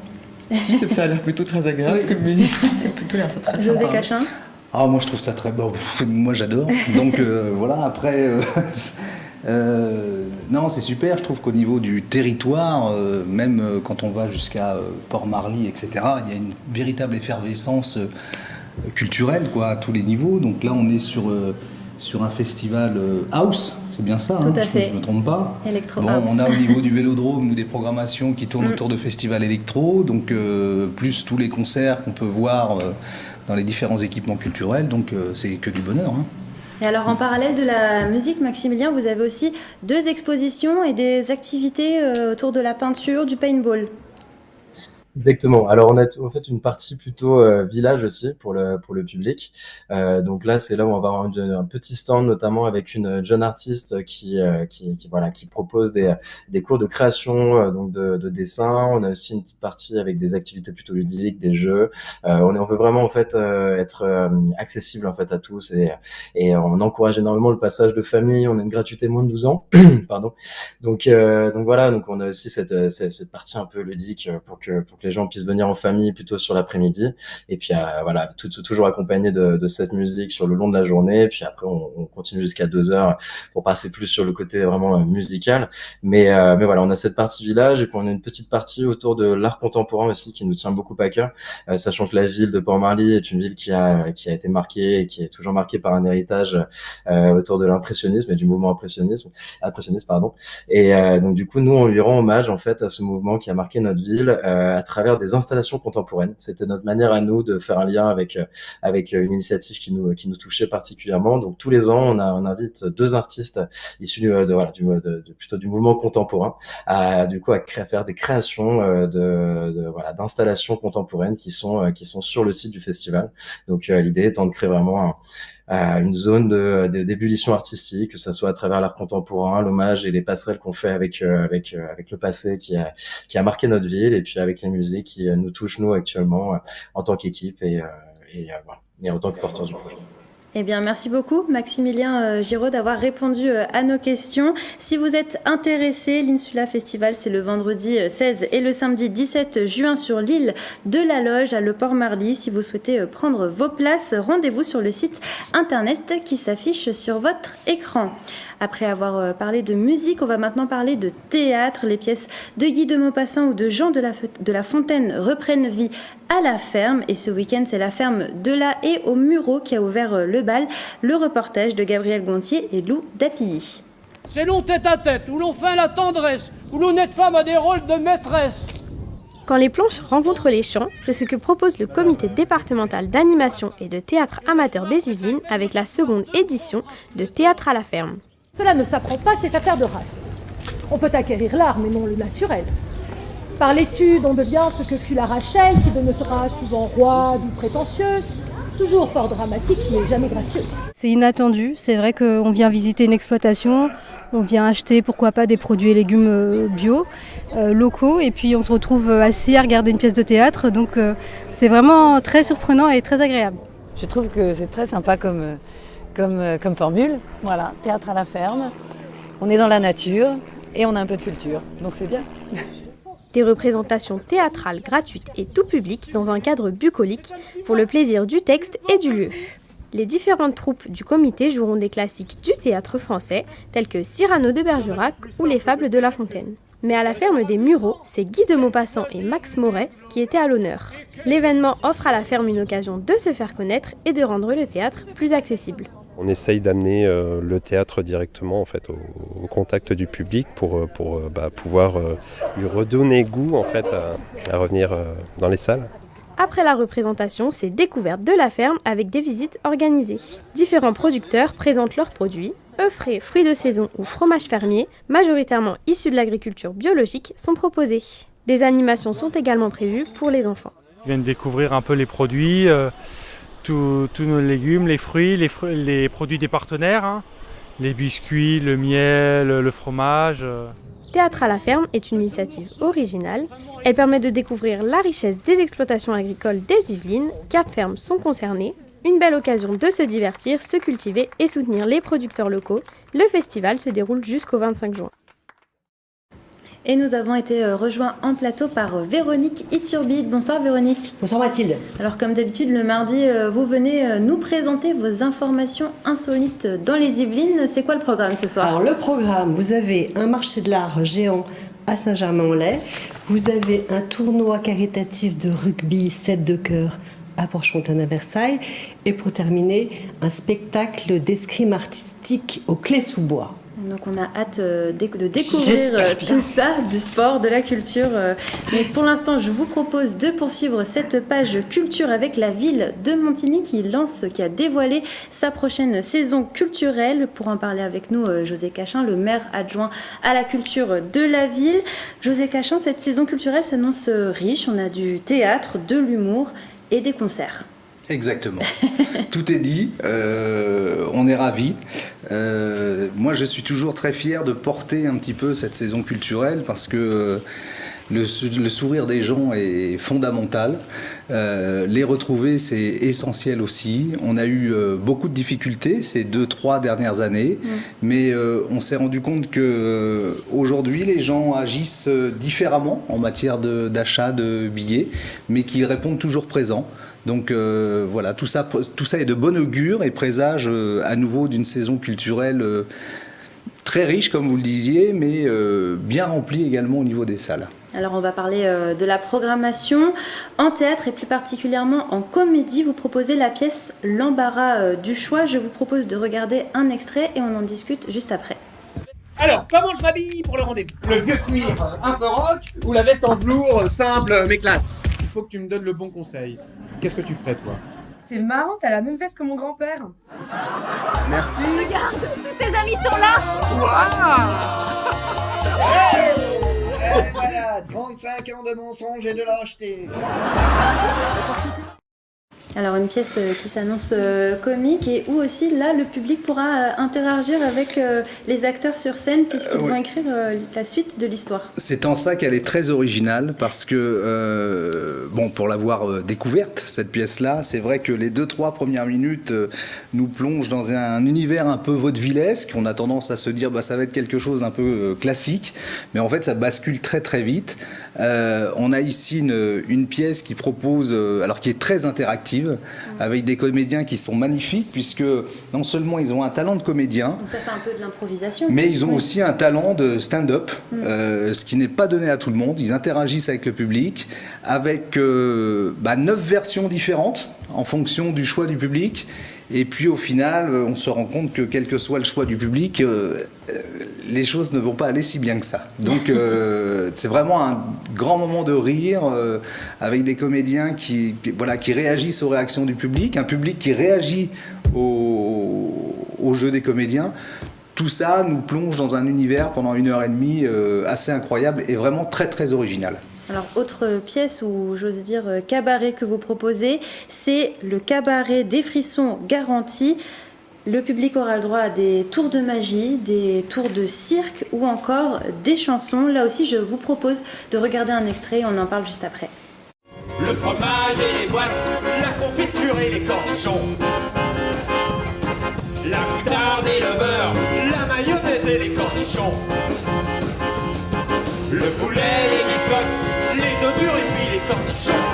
Si, ça a l'air plutôt très agréable comme musique. C'est plutôt l'air, c'est très José sympa. Cachin. Ah, moi je trouve ça très bon. Moi j'adore. Donc voilà, après, non, c'est super. Je trouve qu'au niveau du territoire, même quand on va jusqu'à Port-Marly, etc., il y a une véritable effervescence culturelle, quoi, à tous les niveaux. Donc là, on est sur un festival house, c'est bien ça, Tout à si fait. je ne me trompe pas. Electro Bon, House. on a au niveau du Vélodrome, nous, des programmations qui tournent autour de festivals électro, donc plus tous les concerts qu'on peut voir dans les différents équipements culturels, donc c'est que du bonheur. Hein. Et alors, en parallèle de la musique, Maximilien, vous avez aussi 2 expositions et des activités autour de la peinture, du paintball. Exactement. Alors on a en fait une partie plutôt village aussi pour le public. Donc là c'est là où on va avoir un petit stand notamment avec une jeune artiste qui propose des cours de création donc de dessin. On a aussi une petite partie avec des activités plutôt ludiques, des jeux. On veut vraiment en fait être accessible en fait à tous et on encourage énormément le passage de famille. On a une gratuité moins de 12 ans. Pardon. Donc voilà, donc on a aussi cette partie un peu ludique pour que les gens puissent venir en famille plutôt sur l'après-midi et puis voilà, toujours accompagné de cette musique sur le long de la journée et puis après on continue jusqu'à 2h pour passer plus sur le côté vraiment musical mais voilà, on a cette partie village et puis on a une petite partie autour de l'art contemporain aussi qui nous tient beaucoup à cœur, sachant que la ville de Port-Marly est une ville qui a été marquée et qui est toujours marquée par un héritage autour de l'impressionnisme et du mouvement impressionniste pardon. Et donc du coup nous on lui rend hommage en fait à ce mouvement qui a marqué notre ville à travers des installations contemporaines. C'était notre manière à nous de faire un lien avec une initiative qui nous touchait particulièrement. Donc tous les ans on invite 2 artistes issus plutôt du mouvement contemporain à faire des créations d'installations contemporaines qui sont sur le site du festival. Donc l'idée étant de créer vraiment une zone d'ébullition artistique, que ça soit à travers l'art contemporain, l'hommage et les passerelles qu'on fait avec le passé qui a marqué notre ville et puis avec les musiques qui nous touchent nous actuellement en tant qu'équipe et en tant que porteur du projet. Eh bien, merci beaucoup, Maximilien Giraud, d'avoir répondu à nos questions. Si vous êtes intéressé, l'Insula Festival, c'est le vendredi 16 et le samedi 17 juin sur l'île de la Loge à Le Port-Marly. Si vous souhaitez prendre vos places, rendez-vous sur le site internet qui s'affiche sur votre écran. Après avoir parlé de musique, on va maintenant parler de théâtre. Les pièces de Guy de Maupassant ou de Jean de la Fontaine reprennent vie à la ferme. Et ce week-end, c'est la ferme de la Haye au Mureau qui a ouvert le bal. Le reportage de Gabriel Gontier et Lou Dapilly. C'est long tête à tête, où l'on fait la tendresse, où l'honnête femme a des rôles de maîtresse. Quand les planches rencontrent les chants, c'est ce que propose le comité départemental d'animation et de théâtre amateur des Yvelines avec la seconde édition de Théâtre à la ferme. Cela ne s'apprend pas, c'est affaire de race. On peut acquérir l'art, mais non le naturel. Par l'étude, on devient ce que fut la Rachel, qui demeurera souvent roide ou prétentieuse, toujours fort dramatique, mais jamais gracieuse. C'est inattendu, c'est vrai qu'on vient visiter une exploitation, on vient acheter pourquoi pas des produits et légumes bio, locaux, et puis on se retrouve assis à regarder une pièce de théâtre, donc c'est vraiment très surprenant et très agréable. Je trouve que c'est très sympa comme formule. Voilà, théâtre à la ferme, on est dans la nature et on a un peu de culture, donc c'est bien. Des représentations théâtrales gratuites et tout public dans un cadre bucolique pour le plaisir du texte et du lieu. Les différentes troupes du comité joueront des classiques du théâtre français tels que Cyrano de Bergerac ou Les Fables de La Fontaine. Mais à la ferme des Mureaux, c'est Guy de Maupassant et Max Moret qui étaient à l'honneur. L'événement offre à la ferme une occasion de se faire connaître et de rendre le théâtre plus accessible. On essaye d'amener le théâtre directement en fait, au contact du public pour pouvoir lui redonner goût en fait, à revenir dans les salles. Après la représentation, c'est découverte de la ferme avec des visites organisées. Différents producteurs présentent leurs produits. Œufs frais, fruits de saison ou fromages fermiers, majoritairement issus de l'agriculture biologique, sont proposés. Des animations sont également prévues pour les enfants. Ils viennent découvrir un peu les produits, tous nos légumes, les fruits, les produits des partenaires, hein, les biscuits, le miel, le fromage. Théâtre à la ferme est une initiative originale. Elle permet de découvrir la richesse des exploitations agricoles des Yvelines. 4 fermes sont concernées. Une belle occasion de se divertir, se cultiver et soutenir les producteurs locaux. Le festival se déroule jusqu'au 25 juin. Et nous avons été rejoints en plateau par Véronique Iturbide. Bonsoir Véronique. Bonsoir Mathilde. Alors comme d'habitude, le mardi, vous venez nous présenter vos informations insolites dans les Yvelines. C'est quoi le programme ce soir? Alors le programme, vous avez un marché de l'art géant à Saint-Germain-en-Laye. Vous avez un tournoi caritatif de rugby 7 de cœur à Porche-Fontaine à Versailles. Et pour terminer, un spectacle d'escrime artistique aux Clés-sous-Bois. Donc on a hâte de découvrir tout ça, du sport, de la culture. Mais pour l'instant, je vous propose de poursuivre cette page culture avec la ville de Montigny qui a dévoilé sa prochaine saison culturelle. Pour en parler avec nous, José Cachin, le maire adjoint à la culture de la ville. José Cachin, cette saison culturelle s'annonce riche. On a du théâtre, de l'humour et des concerts. Exactement. Tout est dit. On est ravis. Moi, je suis toujours très fier de porter un petit peu cette saison culturelle parce que le sourire des gens est fondamental. Les retrouver, c'est essentiel aussi. On a eu beaucoup de difficultés ces 2-3 dernières années, mais on s'est rendu compte qu'aujourd'hui, les gens agissent différemment en matière d'achat de billets, mais qu'ils répondent toujours présents. Donc voilà, tout ça est de bon augure et présage à nouveau d'une saison culturelle très riche, comme vous le disiez, mais bien remplie également au niveau des salles. Alors on va parler de la programmation en théâtre et plus particulièrement en comédie. Vous proposez la pièce L'embarras du choix. Je vous propose de regarder un extrait et on en discute juste après. Alors, comment je m'habille pour le rendez-vous? Le vieux cuir un peu rock ou la veste en velours simple mais classe? Il faut que tu me donnes le bon conseil. Qu'est-ce que tu ferais, toi? C'est marrant, t'as la même veste que mon grand-père. Merci. Regarde, tous tes amis sont là. Et voilà, 35 ans de mensonges et de lâcheté. Alors une pièce qui s'annonce comique et où aussi là le public pourra interagir avec les acteurs sur scène puisqu'ils vont écrire la suite de l'histoire. C'est en ça qu'elle est très originale parce que, pour l'avoir découverte, cette pièce-là, c'est vrai que les 2-3 premières minutes nous plongent dans un univers un peu vaudevillesque. On a tendance à se dire ça va être quelque chose d'un peu classique, mais en fait ça bascule très très vite. On a ici une pièce qui propose, qui est très interactive, avec des comédiens qui sont magnifiques, puisque non seulement ils ont un talent de comédien, donc ça fait un peu de l'improvisation, mais ils ont aussi un talent de stand-up, ce qui n'est pas donné à tout le monde. Ils interagissent avec le public, avec 9 versions différentes en fonction du choix du public. Et puis au final, on se rend compte que quel que soit le choix du public, les choses ne vont pas aller si bien que ça. Donc c'est vraiment un grand moment de rire avec des comédiens qui réagissent aux réactions du public, un public qui réagit au jeu des comédiens. Tout ça nous plonge dans un univers pendant 1h30 assez incroyable et vraiment très très original. Alors, autre pièce ou j'ose dire cabaret que vous proposez, c'est le cabaret des frissons garantis. Le public aura le droit à des tours de magie, des tours de cirque ou encore des chansons. Là aussi, je vous propose de regarder un extrait, on en parle juste après. Le fromage et les boîtes, la confiture et les cornichons, la moutarde et le beurre, la mayonnaise et les cornichons, le poulet, les biscottes, les œufs durs et puis les cornichons.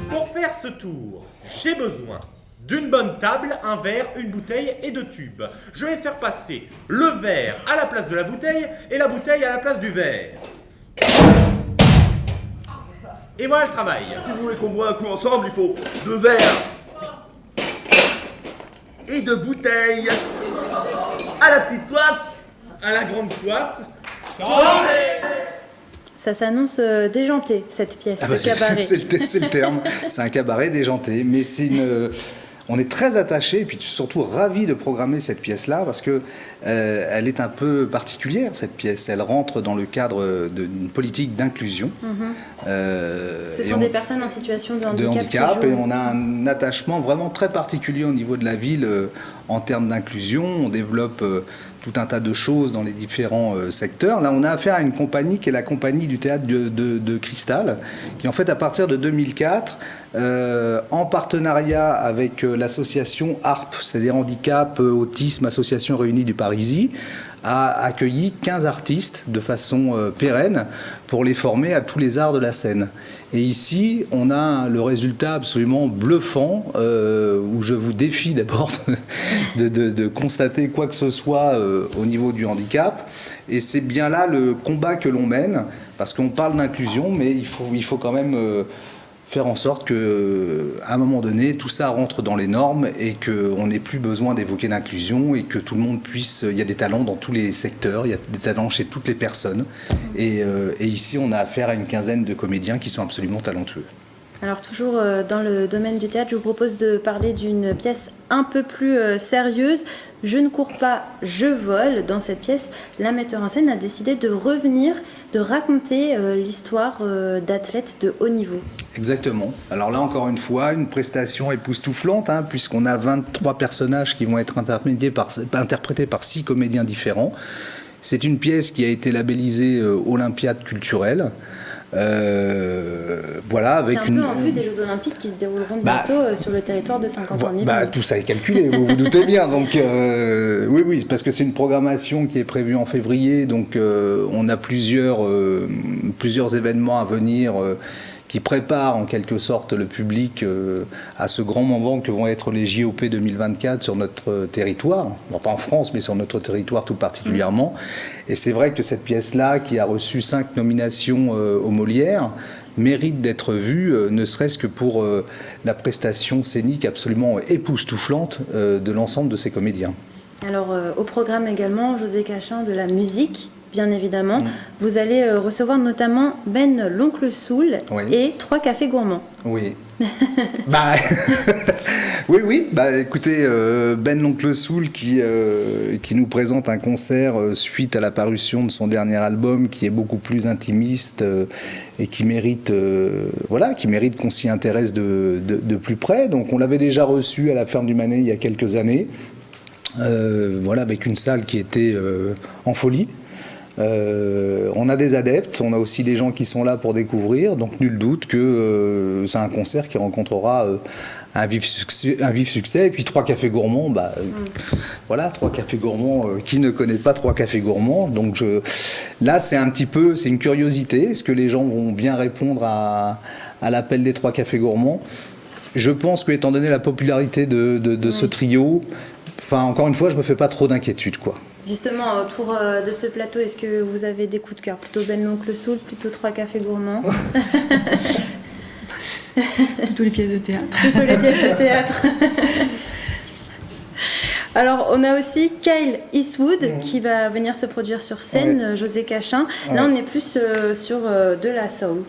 Pour faire ce tour, j'ai besoin d'une bonne table, un verre, une bouteille et 2 tubes. Je vais faire passer le verre à la place de la bouteille et la bouteille à la place du verre. Et voilà le travail. Si vous voulez qu'on boit un coup ensemble, il faut 2 verres et 2 bouteilles. À la petite soif, à la grande soif. Ça s'annonce déjanté, cette pièce, ce cabaret. C'est le terme, c'est un cabaret déjanté, mais on est très attachés et puis surtout ravis de programmer cette pièce-là parce que elle est un peu particulière, cette pièce. Elle rentre dans le cadre d'une politique d'inclusion. Ce sont des personnes en situation de handicap. Et on a un attachement vraiment très particulier au niveau de la ville en termes d'inclusion. On développe tout un tas de choses dans les différents secteurs. Là, on a affaire à une compagnie qui est la compagnie du théâtre de Cristal, qui en fait, à partir de 2004, en partenariat avec l'association ARP, c'est-à-dire Handicap, Autisme, Association Réunie du Parisis, a accueilli 15 artistes de façon pérenne pour les former à tous les arts de la scène. Et ici, on a le résultat absolument bluffant, où je vous défie d'abord de constater quoi que ce soit au niveau du handicap. Et c'est bien là le combat que l'on mène, parce qu'on parle d'inclusion, mais il faut quand même faire en sorte qu'à un moment donné, tout ça rentre dans les normes et qu'on n'ait plus besoin d'évoquer l'inclusion et que tout le monde puisse... Il y a des talents dans tous les secteurs, il y a des talents chez toutes les personnes. Et ici, on a affaire à une quinzaine de comédiens qui sont absolument talentueux. Alors toujours dans le domaine du théâtre, je vous propose de parler d'une pièce un peu plus sérieuse. Je ne cours pas, je vole. Dans cette pièce, la metteur en scène a décidé de revenir, de raconter l'histoire d'athlètes de haut niveau. Exactement. Alors là, encore une fois, une prestation époustouflante, puisqu'on a 23 personnages qui vont être interprétés par 6 comédiens différents. C'est une pièce qui a été labellisée Olympiade culturelle. Voilà, avec c'est un peu en vue des Jeux Olympiques qui se dérouleront bientôt sur le territoire de Saint-Quentin-en-Yvelines. Tout ça est calculé, vous vous doutez bien. Donc, oui, parce que c'est une programmation qui est prévue en février. Donc, on a plusieurs événements à venir qui préparent en quelque sorte le public à ce grand moment que vont être les JOP 2024 sur notre territoire. Enfin, en France, mais sur notre territoire tout particulièrement. Et c'est vrai que cette pièce-là, qui a reçu 5 nominations aux Molières, mérite d'être vue, ne serait-ce que pour la prestation scénique absolument époustouflante de l'ensemble de ces comédiens. Alors, au programme également, José Cachin, de la musique, bien évidemment. Vous allez recevoir notamment Ben l'Oncle Soul et 3 cafés gourmands. Oui. Oui. Écoutez, Ben l'Oncle Soul qui nous présente un concert suite à la parution de son dernier album, qui est beaucoup plus intimiste et qui mérite qu'on s'y intéresse de plus près. Donc on l'avait déjà reçu à la Ferme du Manet il y a quelques années, avec une salle qui était en folie. On a des adeptes, on a aussi des gens qui sont là pour découvrir, donc nul doute que c'est un concert qui rencontrera un vif succès. Et puis 3 cafés gourmands, 3 cafés gourmands, qui ne connaît pas 3 cafés gourmands, donc là c'est une curiosité. Est-ce que les gens vont bien répondre à l'appel des 3 cafés gourmands? Je pense que, étant donné la popularité de ce trio, encore une fois, je me fais pas trop d'inquiétude, quoi. Justement, autour de ce plateau, est-ce que vous avez des coups de cœur? Plutôt Ben l'Oncle Soul, plutôt 3 cafés gourmands? Plutôt les pièces de théâtre. Plutôt les pièces de théâtre. Alors, on a aussi Kyle Eastwood qui va venir se produire sur scène, José Cachin. Là, on est plus sur de la soul.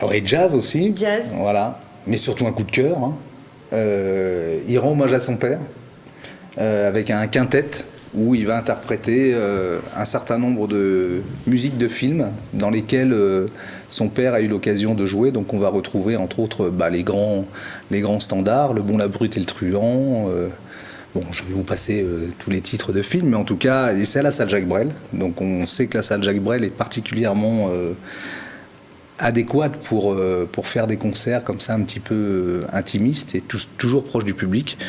Oui, jazz aussi. Jazz. Voilà. Mais surtout un coup de cœur. Il rend hommage à son père avec un quintet où il va interpréter un certain nombre de musiques de films dans lesquelles son père a eu l'occasion de jouer. Donc on va retrouver entre autres les grands standards, Le Bon, la Brute et le Truand. Je vais vous passer tous les titres de films, mais en tout cas, et c'est à la salle Jacques Brel. Donc on sait que la salle Jacques Brel est particulièrement adéquate pour faire des concerts comme ça un petit peu intimistes et toujours proches du public.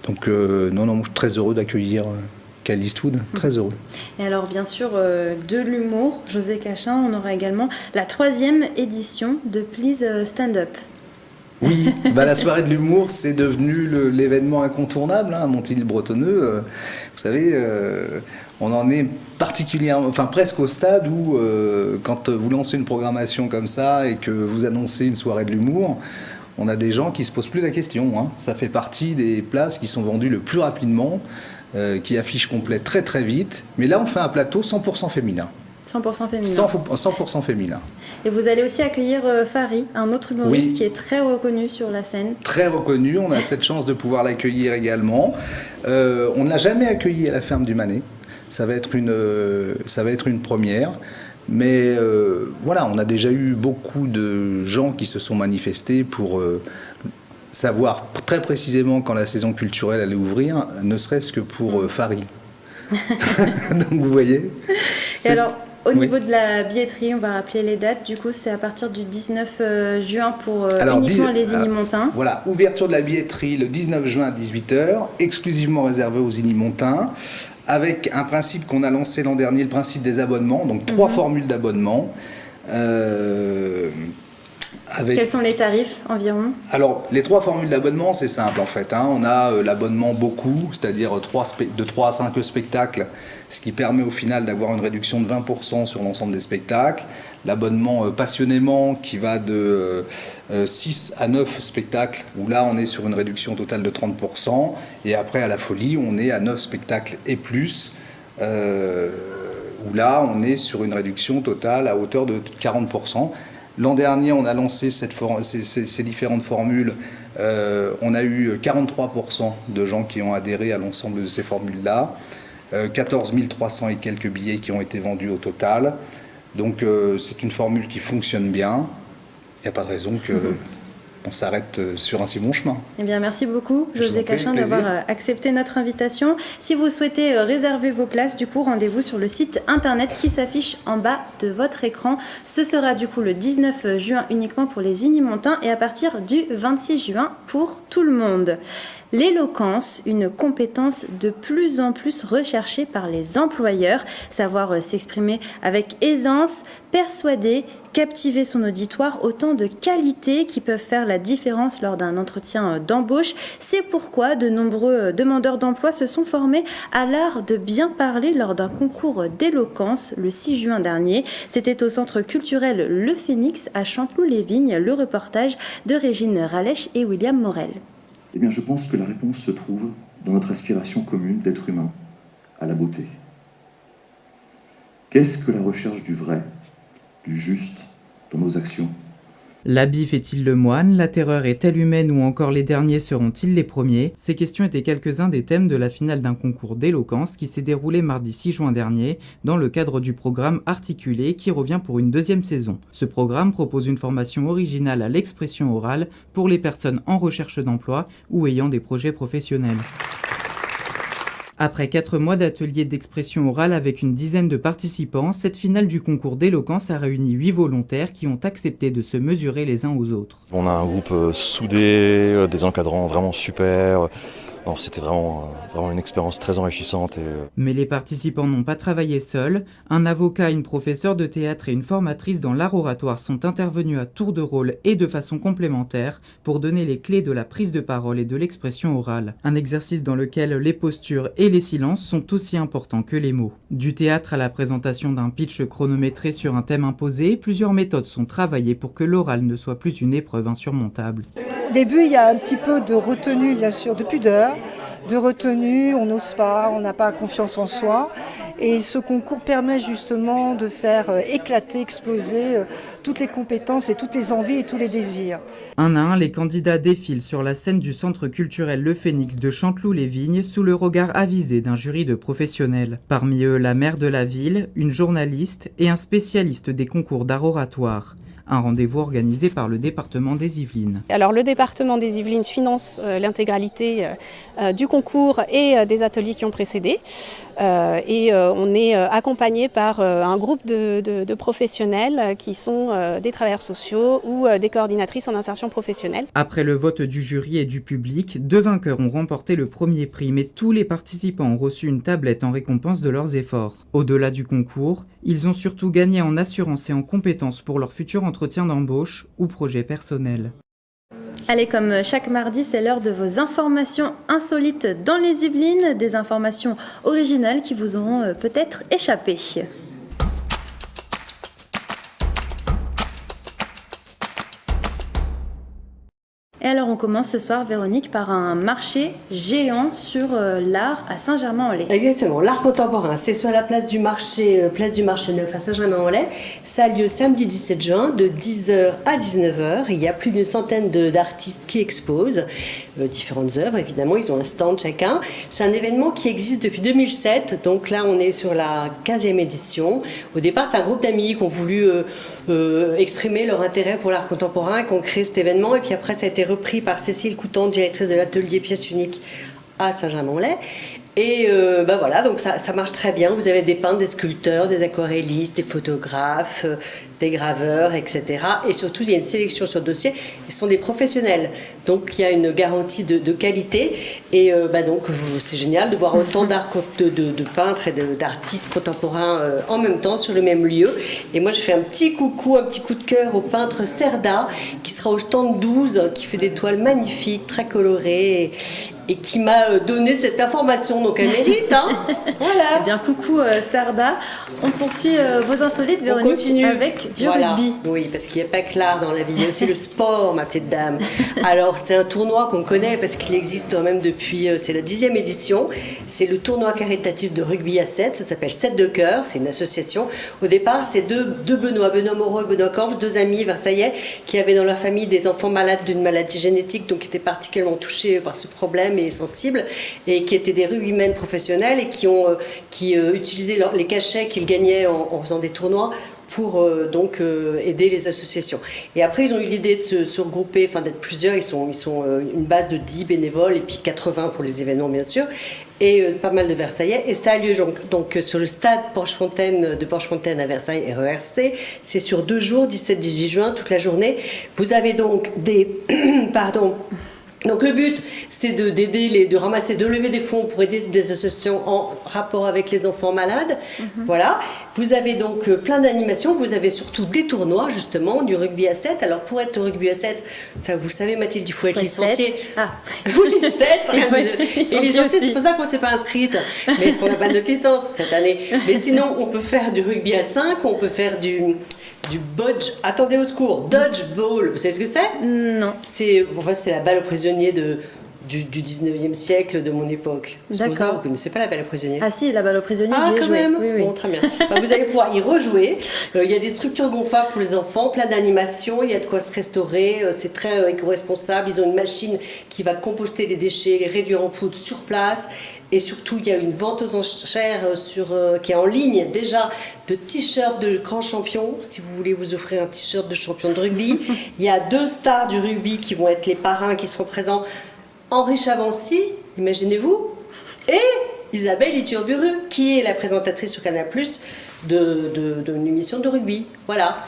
Donc je suis très heureux d'accueillir Kyle Eastwood, très heureux. Et alors bien sûr, de l'humour, José Cachin, on aura également la 3e édition de Please Stand Up. Oui, la soirée de l'humour, c'est devenu l'événement incontournable à Montilly-le-Bretonneux. Vous savez, on en est particulièrement, presque au stade où, quand vous lancez une programmation comme ça et que vous annoncez une soirée de l'humour, on a des gens qui se posent plus la question. Ça fait partie des places qui sont vendues le plus rapidement, qui affichent complet très très vite. Mais là, on fait un plateau 100% féminin. 100% féminin. 100% féminin. Et vous allez aussi accueillir Fari, un autre humoriste qui est très reconnu sur la scène. Très reconnu, on a cette chance de pouvoir l'accueillir également. On ne l'a jamais accueilli à la Ferme du Manet. Ça va être une première. Mais on a déjà eu beaucoup de gens qui se sont manifestés pour savoir très précisément quand la saison culturelle allait ouvrir, ne serait-ce que pour Fari. Donc vous voyez. Et alors, Au niveau de la billetterie, on va rappeler les dates. Du coup, c'est à partir du 19 juin pour uniquement les Igny-Montins. Voilà, ouverture de la billetterie le 19 juin à 18h, exclusivement réservée aux Igny-Montins, avec un principe qu'on a lancé l'an dernier, le principe des abonnements, donc 3 formules d'abonnement. Quels sont les tarifs environ? Alors, les 3 formules d'abonnement, c'est simple en fait. On a l'abonnement beaucoup, c'est-à-dire de 3 à 5 spectacles, ce qui permet au final d'avoir une réduction de 20% sur l'ensemble des spectacles. L'abonnement passionnément qui va de 6 à 9 spectacles, où là on est sur une réduction totale de 30%. Et après à la folie, on est à 9 spectacles et plus, où là on est sur une réduction totale à hauteur de 40%. L'an dernier, on a lancé ces différentes formules. On a eu 43% de gens qui ont adhéré à l'ensemble de ces formules-là. 14 300 et quelques billets qui ont été vendus au total. Donc c'est une formule qui fonctionne bien. Il n'y a pas de raison qu'on s'arrête sur un si bon chemin. Eh bien, merci beaucoup, José Cachin, d'avoir accepté notre invitation. Si vous souhaitez réserver vos places, du coup, rendez-vous sur le site internet qui s'affiche en bas de votre écran. Ce sera du coup le 19 juin uniquement pour les Igny-Montins et à partir du 26 juin pour tout le monde. L'éloquence, une compétence de plus en plus recherchée par les employeurs, savoir s'exprimer avec aisance, persuader, captiver son auditoire, autant de qualités qui peuvent faire la différence lors d'un entretien d'embauche. C'est pourquoi de nombreux demandeurs d'emploi se sont formés à l'art de bien parler lors d'un concours d'éloquence le 6 juin dernier. C'était au centre culturel Le Phénix à Chanteloup-les-Vignes, le reportage de Régine Ralech et William Morel. Eh bien, je pense que la réponse se trouve dans notre aspiration commune d'être humain à la beauté. Qu'est-ce que la recherche du vrai, du juste dans nos actions? L'habit fait-il le moine? La terreur est-elle humaine ou encore les derniers seront-ils les premiers? Ces questions étaient quelques-uns des thèmes de la finale d'un concours d'éloquence qui s'est déroulé mardi 6 juin dernier dans le cadre du programme Articulé qui revient pour une 2e saison. Ce programme propose une formation originale à l'expression orale pour les personnes en recherche d'emploi ou ayant des projets professionnels. Après 4 mois d'ateliers d'expression orale avec une dizaine de participants, cette finale du concours d'éloquence a réuni 8 volontaires qui ont accepté de se mesurer les uns aux autres. On a un groupe soudé, des encadrants vraiment super. Non, c'était vraiment une expérience très enrichissante. Mais les participants n'ont pas travaillé seuls. Un avocat, une professeure de théâtre et une formatrice dans l'art oratoire sont intervenus à tour de rôle et de façon complémentaire pour donner les clés de la prise de parole et de l'expression orale. Un exercice dans lequel les postures et les silences sont aussi importants que les mots. Du théâtre à la présentation d'un pitch chronométré sur un thème imposé, plusieurs méthodes sont travaillées pour que l'oral ne soit plus une épreuve insurmontable. Au début, il y a un petit peu de retenue, bien sûr, de pudeur, de retenue, on n'ose pas, on n'a pas confiance en soi. Et ce concours permet justement de faire éclater, exploser toutes les compétences et toutes les envies et tous les désirs. Un à un, les candidats défilent sur la scène du centre culturel Le Phénix de Chanteloup-les-Vignes sous le regard avisé d'un jury de professionnels. Parmi eux, la maire de la ville, une journaliste et un spécialiste des concours d'art oratoire. Un rendez-vous organisé par le département des Yvelines. Alors le département des Yvelines finance l'intégralité du concours et des ateliers qui ont précédé. On est accompagné par un groupe de professionnels qui sont des travailleurs sociaux ou des coordinatrices en insertion professionnelle. Après le vote du jury et du public, 2 vainqueurs ont remporté le premier prix, mais tous les participants ont reçu une tablette en récompense de leurs efforts. Au-delà du concours, ils ont surtout gagné en assurance et en compétences pour leur futur entretien d'embauche ou projet personnel. Allez, comme chaque mardi, c'est l'heure de vos informations insolites dans les Yvelines, des informations originales qui vous auront peut-être échappé. Et alors on commence ce soir, Véronique, par un marché géant sur l'art à Saint-Germain-en-Laye. Exactement, l'art contemporain, c'est sur la place du marché Neuf à Saint-Germain-en-Laye. Ça a lieu samedi 17 juin de 10h à 19h. Il y a plus d'une centaine d'artistes qui exposent différentes œuvres, évidemment, ils ont un stand chacun. C'est un événement qui existe depuis 2007, donc là on est sur la 15e édition. Au départ, c'est un groupe d'amis qui ont voulu exprimer leur intérêt pour l'art contemporain et qui ont créé cet événement, et puis après ça a été repris par Cécile Coutan, directrice de l'atelier pièces uniques à Saint-Germain-en-Laye. Et voilà, donc ça marche très bien. Vous avez des peintres, des sculpteurs, des aquarellistes, des photographes, des graveurs, etc. Et surtout, il y a une sélection sur dossier. Ils sont des professionnels. Donc, il y a une garantie de qualité. Et donc, c'est génial de voir autant de peintres et d'artistes contemporains en même temps sur le même lieu. Et moi, je fais un petit coucou, un petit coup de cœur au peintre Cerda, qui sera au stand 12, qui fait des toiles magnifiques, très colorées. Et qui m'a donné cette information, donc elle mérite, hein. Voilà. Eh bien, coucou Sarda. On poursuit vos insolites, Véronique, On continue avec du voilà. rugby. Oui, parce qu'il n'y a pas que l'art dans la vie, il y a aussi le sport, ma petite dame. Alors, c'est un tournoi qu'on connaît parce qu'il existe quand même depuis, c'est la 10e édition. C'est le tournoi caritatif de rugby à 7, ça s'appelle 7 de cœur, c'est une association. Au départ, c'est deux Benoît Moreau et Benoît Corps, deux amis versaillais qui avaient dans leur famille des enfants malades d'une maladie génétique, donc qui étaient particulièrement touchés par ce problème et sensibles, et qui étaient des rugbymen professionnels et qui utilisaient les cachets qu'ils gagnaient en faisant des tournois pour aider les associations. Et après, ils ont eu l'idée de se regrouper, enfin d'être plusieurs. Ils sont une base de 10 bénévoles et puis 80 pour les événements, bien sûr, et pas mal de Versaillais. Et ça a lieu donc sur le stade de Porchefontaine à Versailles, RERC. C'est sur 2 jours, 17-18 juin, toute la journée. Vous avez donc Donc le but, c'est de ramasser, de lever des fonds pour aider des associations en rapport avec les enfants malades. Voilà. Vous avez donc plein d'animations. Vous avez surtout des tournois, justement, du rugby à 7. Alors pour être au rugby à 7, ça, vous savez, Mathilde, il faut être licencié. Oui, 7. Et licencié, c'est pour ça qu'on ne s'est pas inscrite. Mais est-ce qu'on n'a pas de licence cette année? Mais sinon, on peut faire du rugby à 5, on peut faire du dodge, attendez au secours, dodgeball, vous savez ce que c'est? Non. C'est la balle aux prisonniers du 19e siècle de mon époque. D'accord. Vous connaissez pas la balle aux prisonniers? Ah si, la balle aux prisonniers, j'y ai joué. Quand même. Oui. Bon, très bien. Vous allez pouvoir y rejouer. Il y a des structures gonflables pour les enfants, plein d'animations, il y a de quoi se restaurer, c'est très éco-responsable. Ils ont une machine qui va composter les déchets, les réduire en poudre sur place. Et surtout, il y a une vente aux enchères qui est en ligne déjà de t-shirts de grands champions. Si vous voulez vous offrir un t-shirt de champion de rugby. Il y a 2 stars du rugby qui vont être les parrains qui seront présents. Henri Chavancy, imaginez-vous, et Isabelle Iturburu, qui est la présentatrice sur Canal+, d'une émission de rugby. Voilà.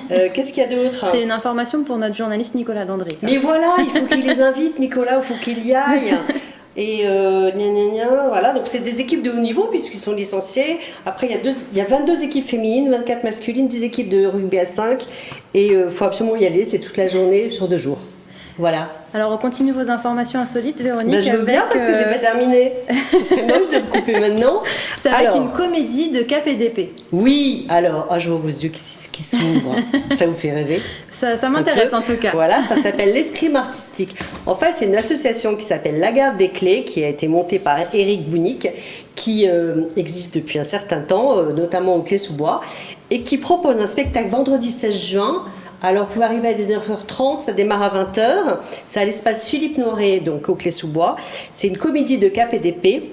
Qu'est-ce qu'il y a d'autre? C'est une information pour notre journaliste Nicolas Dandry. Mais voilà, il faut qu'il les invite, Nicolas, il faut qu'il y aille. Et voilà, donc c'est des équipes de haut niveau puisqu'ils sont licenciés. Après, il y a 22 équipes féminines, 24 masculines, 10 équipes de rugby à 5. Et il faut absolument y aller, c'est toute la journée sur 2 jours. Voilà. Alors, on continue vos informations insolites, Véronique. Je veux bien parce que j'ai pas terminé. Ce serait moche de me couper maintenant. C'est avec une comédie de cap et d'épée. Oui, alors, je vois vos yeux qui s'ouvrent. Ça vous fait rêver? Ça m'intéresse en tout cas. Voilà, ça s'appelle l'escrime artistique. En fait, c'est une association qui s'appelle La Garde des Clés, qui a été montée par Éric Bounic, qui existe depuis un certain temps, notamment au Clé-sous-Bois, et qui propose un spectacle vendredi 16 juin. Alors, vous pouvez arriver à 19h30, ça démarre à 20h. C'est à l'espace Philippe Noiret, donc au Clé-sous-Bois. C'est une comédie de cap et d'épée.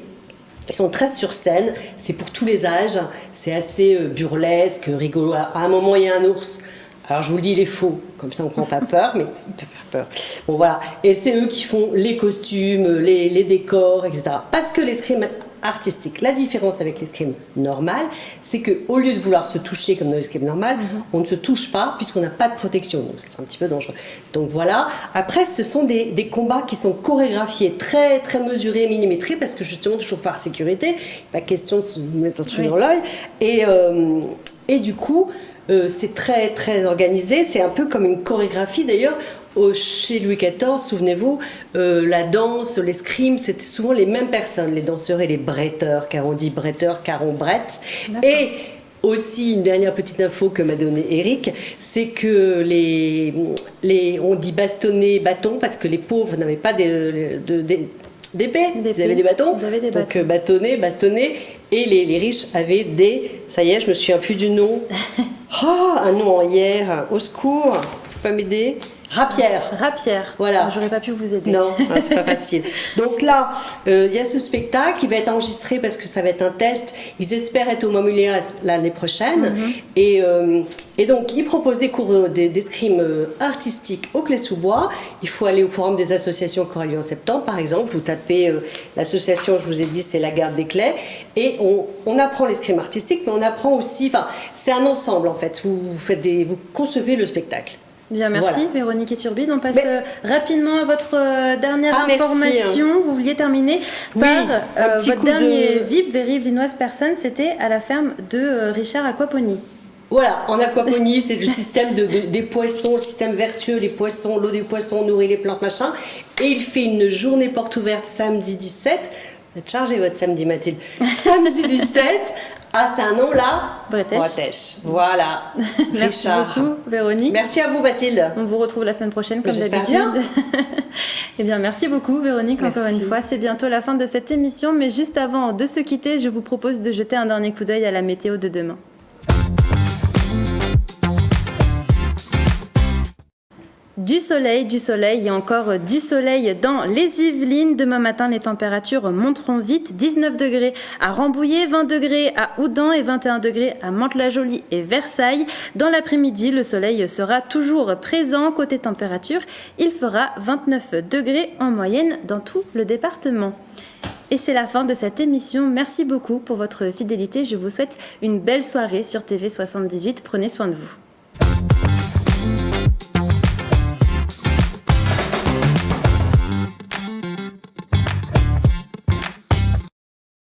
Ils sont 13 sur scène, c'est pour tous les âges. C'est assez burlesque, rigolo. À un moment, il y a un ours. Alors, je vous le dis, il est faux. Comme ça, on ne prend pas peur, mais il peut faire peur. Bon, voilà. Et c'est eux qui font les costumes, les décors, etc. Parce que l'escrime artistique, la différence avec l'escrime normal, c'est qu'au lieu de vouloir se toucher comme dans l'escrime normal, on ne se touche pas puisqu'on n'a pas de protection. Donc, c'est un petit peu dangereux. Donc, voilà. Après, ce sont des combats qui sont chorégraphiés, très, très mesurés, millimétrés, parce que justement, toujours par sécurité, pas question de se mettre un truc dans l'œil. Et du coup, c'est très, très organisé. C'est un peu comme une chorégraphie. D'ailleurs, chez Louis XIV, souvenez-vous, la danse, l'escrime, c'était souvent les mêmes personnes, les danseurs et les bretteurs, car on dit bretteur, car on brette. Et aussi, une dernière petite info que m'a donné Eric, c'est que on dit bastonner, bâton, parce que les pauvres n'avaient pas d'épée, ils avaient des bâtons. Donc bâtonner, bastonner, et les riches avaient ça y est, je me souviens plus du nom. Un nom en hier, au secours, tu peux pas m'aider? Rapierre. Rapierre. Voilà. J'aurais pas pu vous aider. Non, c'est pas facile. Donc là, il y a ce spectacle qui va être enregistré parce que ça va être un test. Ils espèrent être au Montmolière l'année prochaine. Et donc, ils proposent des cours d'escrime artistique au Clé-sous-Bois. Il faut aller au forum des associations qui aura lieu en septembre, par exemple. Vous tapez l'association, je vous ai dit, c'est la Garde des Clés. Et on apprend l'escrime artistique, mais on apprend aussi... Enfin, c'est un ensemble, en fait. Vous concevez le spectacle. Bien, merci voilà. Véronique et Turbide. On passe rapidement à votre dernière information. Vous vouliez terminer par votre dernier VIP Véry-Vlinoise Personne, c'était à la ferme de Richard Aquaponie. Voilà, en aquaponie, c'est le système des poissons, le système vertueux, les poissons, l'eau des poissons nourrit les plantes, machin. Et il fait une journée porte ouverte samedi 17. Vous êtes chargé votre samedi, Mathilde. Samedi 17. Ah, c'est un nom là, Bretèche. Voilà. Merci beaucoup, Véronique. Merci à vous, Mathilde. On vous retrouve la semaine prochaine, comme J'espère d'habitude. Eh bien, merci beaucoup, Véronique, encore une fois. C'est bientôt la fin de cette émission, mais juste avant de se quitter, je vous propose de jeter un dernier coup d'œil à la météo de demain. Du soleil et encore du soleil dans les Yvelines. Demain matin, les températures monteront vite. 19 degrés à Rambouillet, 20 degrés à Houdan et 21 degrés à Mantes-la-Jolie et Versailles. Dans l'après-midi, le soleil sera toujours présent. Côté température, il fera 29 degrés en moyenne dans tout le département. Et c'est la fin de cette émission. Merci beaucoup pour votre fidélité. Je vous souhaite une belle soirée sur TV78. Prenez soin de vous.